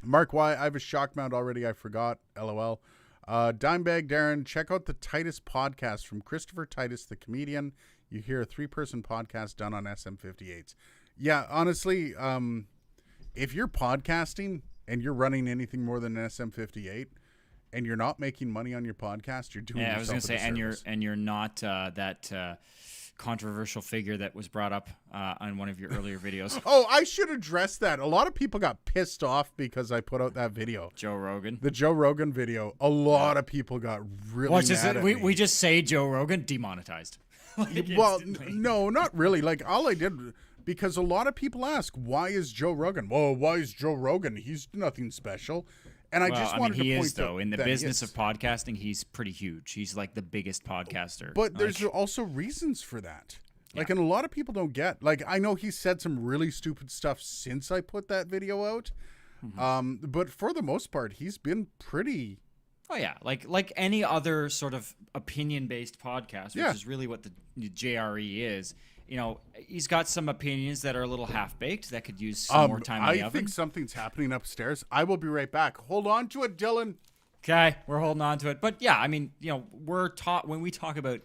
Mark Y. I have a shock mount already. I forgot. LOL. Dimebag Darren, check out the Titus podcast from Christopher Titus, the comedian. You hear a 3-person podcast done on SM58s. Yeah, honestly, if you're podcasting and you're running anything more than an SM58 and you're not making money on your podcast, you're doing yourself I was going to say, disservice. and you're not that controversial figure that was brought up on one of your earlier videos. Oh, I should address that. A lot of people got pissed off because I put out that video. Joe Rogan. The Joe Rogan video. A lot of people got really mad at me. We just say Joe Rogan demonetized. Well, no, not really. Like, all I did, because a lot of people ask, why is Joe Rogan? Well, why is Joe Rogan? He's nothing special. And I just wanted to point out he is, though. In the business of podcasting, he's pretty huge. He's like the biggest podcaster. But there's also reasons for that. Like, and a lot of people don't get. Like, I know he said some really stupid stuff since I put that video out. Mm-hmm. But for the most part, he's been pretty... Oh, yeah. Like any other sort of opinion-based podcast, which is really what the JRE is. You know, he's got some opinions that are a little half-baked that could use some more time in the oven. I think something's happening upstairs. I will be right back. Hold on to it, Dylan. Okay, we're holding on to it. But, yeah, I mean, you know, we're taught when we talk about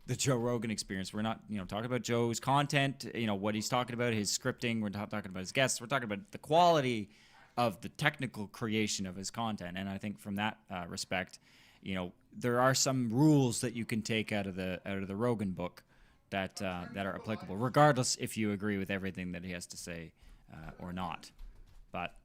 the Joe Rogan experience, we're not, you know, talking about Joe's content, you know, what he's talking about, his scripting. We're not talking about his guests. We're talking about the quality of the technical creation of his content. And I think from that respect, you know, there are some rules that you can take out of the Rogan book that are applicable, regardless if you agree with everything that he has to say or not. But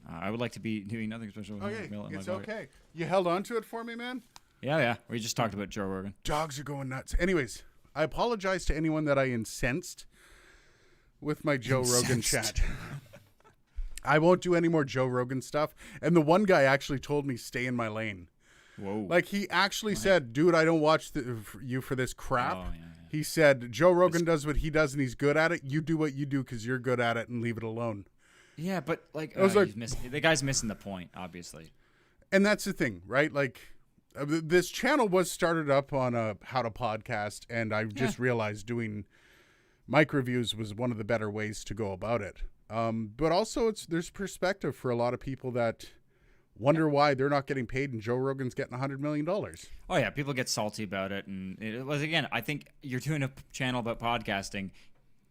I would like to be doing nothing special. Okay, it's okay. You held on to it for me, man? Yeah. We just talked about Joe Rogan. Dogs are going nuts. Anyways, I apologize to anyone that I incensed with my Joe Rogan chat. I won't do any more Joe Rogan stuff. And the one guy actually told me stay in my lane. Whoa. Like, he actually said, dude, I don't watch you for this crap. Oh, yeah. He said, Joe Rogan does what he does and he's good at it. You do what you do because you're good at it and leave it alone. Yeah, but like, I was like, the guy's missing the point, obviously. And that's the thing, right? Like, this channel was started up on a how to podcast, and I just realized doing mic reviews was one of the better ways to go about it. But also, there's perspective for a lot of people that wonder why they're not getting paid and Joe Rogan's getting $100 million. Oh yeah, people get salty about it, and it was, again, I think you're doing a channel about podcasting.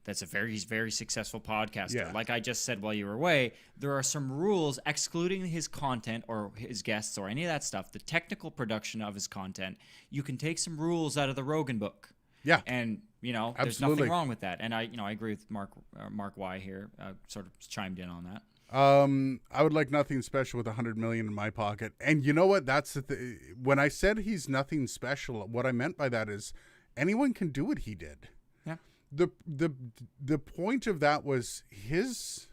That's a very, very successful podcaster. Yeah. Like I just said while you were away, there are some rules excluding his content or his guests or any of that stuff, the technical production of his content. You can take some rules out of the Rogan book. Yeah. And, there's Absolutely. nothing wrong with that. And I agree with Mark Y here, sort of chimed in on that. I would like nothing special with $100 million in my pocket. And you know what? That's the when I said he's nothing special, what I meant by that is anyone can do what he did. Yeah. The point of that was his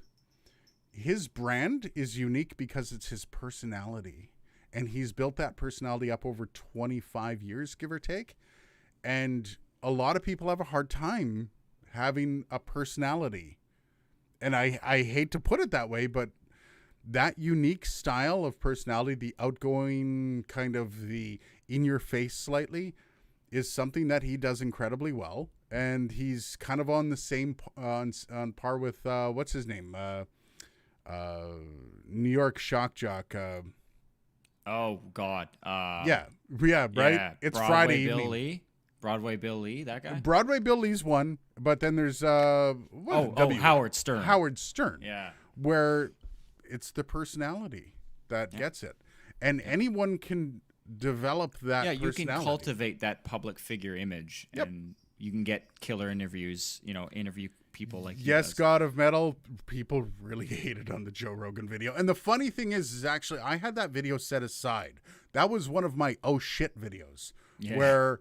brand is unique because it's his personality, and he's built that personality up over 25 years, give or take. And a lot of people have a hard time having a personality. And I hate to put it that way, but that unique style of personality, the outgoing kind of the in your face slightly, is something that he does incredibly well. And he's kind of on the same on par with what's his name, New York shock jock. Oh God. Yeah, right. Yeah, It's Broadway Friday Bill evening. Lee. Broadway Bill Lee, that guy. Broadway Bill Lee's one, but then there's Howard Stern. Howard Stern. Yeah. Where it's the personality that gets it, and anyone can develop that. Yeah, you can personality. cultivate that public figure image, Yep. and you can get killer interviews. Interview people like he Yes, does. God of Metal. People really hated on the Joe Rogan video, and the funny thing is actually I had that video set aside. That was one of my oh shit videos where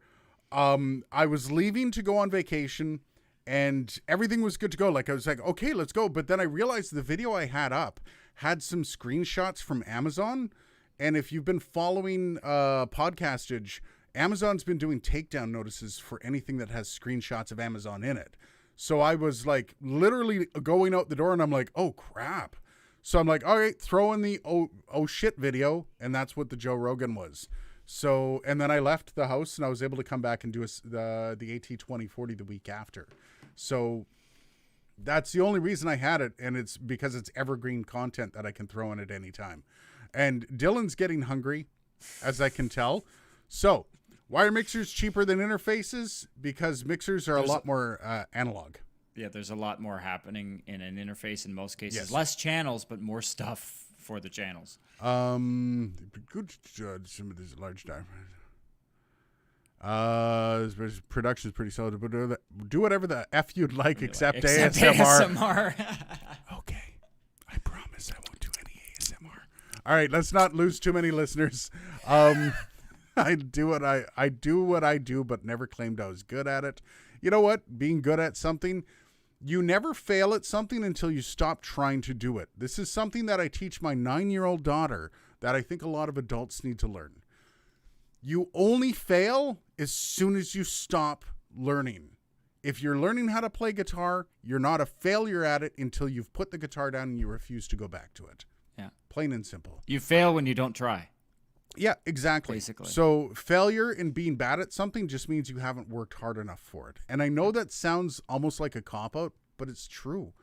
I was leaving to go on vacation, and everything was good to go. Like I was like, okay, let's go. But then I realized the video I had up had some screenshots from Amazon, and if you've been following Podcastage, Amazon's been doing takedown notices for anything that has screenshots of Amazon in it. So I was like literally going out the door, and I'm like, oh crap. So I'm like, all right, throw in the oh shit video, and that's what the Joe Rogan was. So, and then I left the house, and I was able to come back and do the AT2040 the week after. So that's the only reason I had it, and it's because it's evergreen content that I can throw in at any time. And Dylan's getting hungry, as I can tell. So, why are mixers cheaper than interfaces? Because mixers are a lot more analog. Yeah, there's a lot more happening in an interface in most cases. Yes. Less channels, but more stuff for the channels. Good judge. Some of these large diamonds. Production is pretty solid, but do whatever the F you'd like, except ASMR. Okay, I promise I won't do any ASMR. All right, let's not lose too many listeners. I do what I do, but never claimed I was good at it. You know what? Being good at something, you never fail at something until you stop trying to do it. This is something that I teach my 9-year-old daughter that I think a lot of adults need to learn. You only fail as soon as you stop learning. If you're learning how to play guitar, you're not a failure at it until you've put the guitar down and you refuse to go back to it. Yeah. Plain and simple. You fail when you don't try. Yeah, exactly. Basically. So failure in being bad at something just means you haven't worked hard enough for it. And I know that sounds almost like a cop-out, but it's true.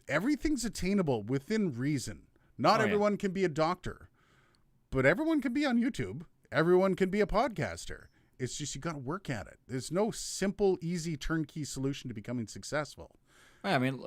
Everything's attainable within reason. Not everyone can be a doctor, but everyone can be on YouTube. Everyone can be a podcaster. It's just you got to work at it. There's no simple, easy, turnkey solution to becoming successful. I mean,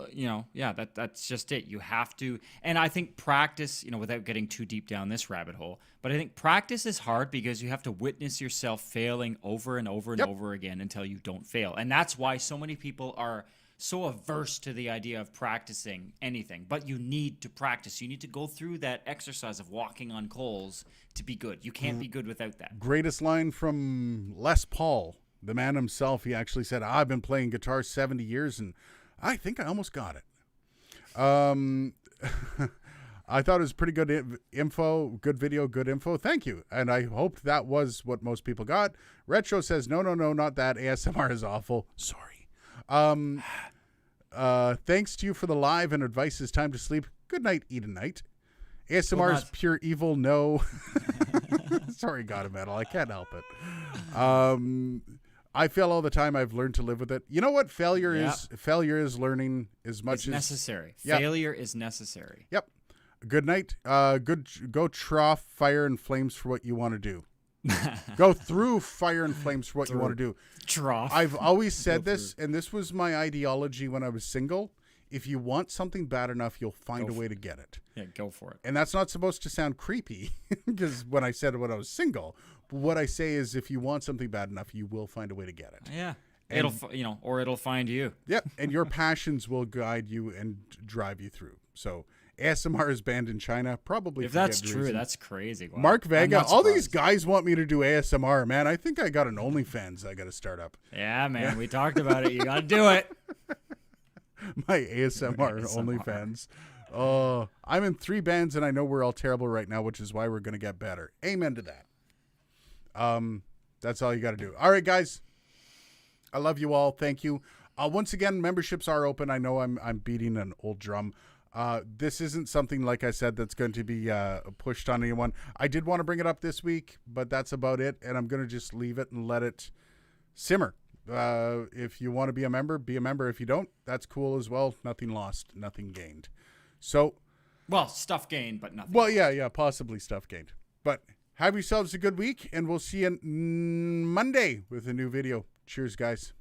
that's just it. You have to, and I think practice, without getting too deep down this rabbit hole, but I think practice is hard because you have to witness yourself failing over and over and over again until you don't fail. And that's why so many people are so averse to the idea of practicing anything. But you need to practice. You need to go through that exercise of walking on coals to be good. You can't be good without that. Greatest line from Les Paul, the man himself. He actually said, I've been playing guitar 70 years and I think I almost got it. I thought it was pretty good info, good video, good info. Thank you. And I hope that was what most people got. Retro says, no, not that. ASMR is awful. Sorry. Thanks to you for the live and advice. It's time to sleep. Good night, Eden Night. ASMR Well, is not- pure evil. No. Sorry, God of Metal. I can't help it. I fail all the time. I've learned to live with it. You know what? Failure is learning as much It's as necessary. Yeah. Failure is necessary. Yep. Good night. Go trough fire and flames for what you want to do. Go through fire and flames for what you want to do. Trough. I've always said this, and this was my ideology when I was single. If you want something bad enough, you'll find a way to get it. Yeah, go for it. And that's not supposed to sound creepy, because when I said it when I was single, but what I say is if you want something bad enough, you will find a way to get it. Yeah. It'll or it'll find you. Yep, and your passions will guide you and drive you through. So ASMR is banned in China, probably If for that's good true, reason. that's crazy. Wow. Mark I'm Vega, not all these surprised. guys want me to do ASMR, man. I think I got an OnlyFans I got to start up. Yeah, man. We talked about it. You got to do it. My ASMR OnlyFans. Oh, I'm in 3 bands and I know we're all terrible right now, which is why we're going to get better. Amen to that. That's all you got to do. All right, guys. I love you all. Thank you. Once again, memberships are open. I know I'm beating an old drum. This isn't something, like I said, that's going to be pushed on anyone. I did want to bring it up this week, but that's about it. And I'm going to just leave it and let it simmer. If you want to be a member, be a member. If you don't, that's cool as well. Nothing lost, nothing gained. So, Well, stuff gained, but nothing. well, yeah, possibly stuff gained. But have yourselves a good week, and we'll see you Monday with a new video. Cheers, guys.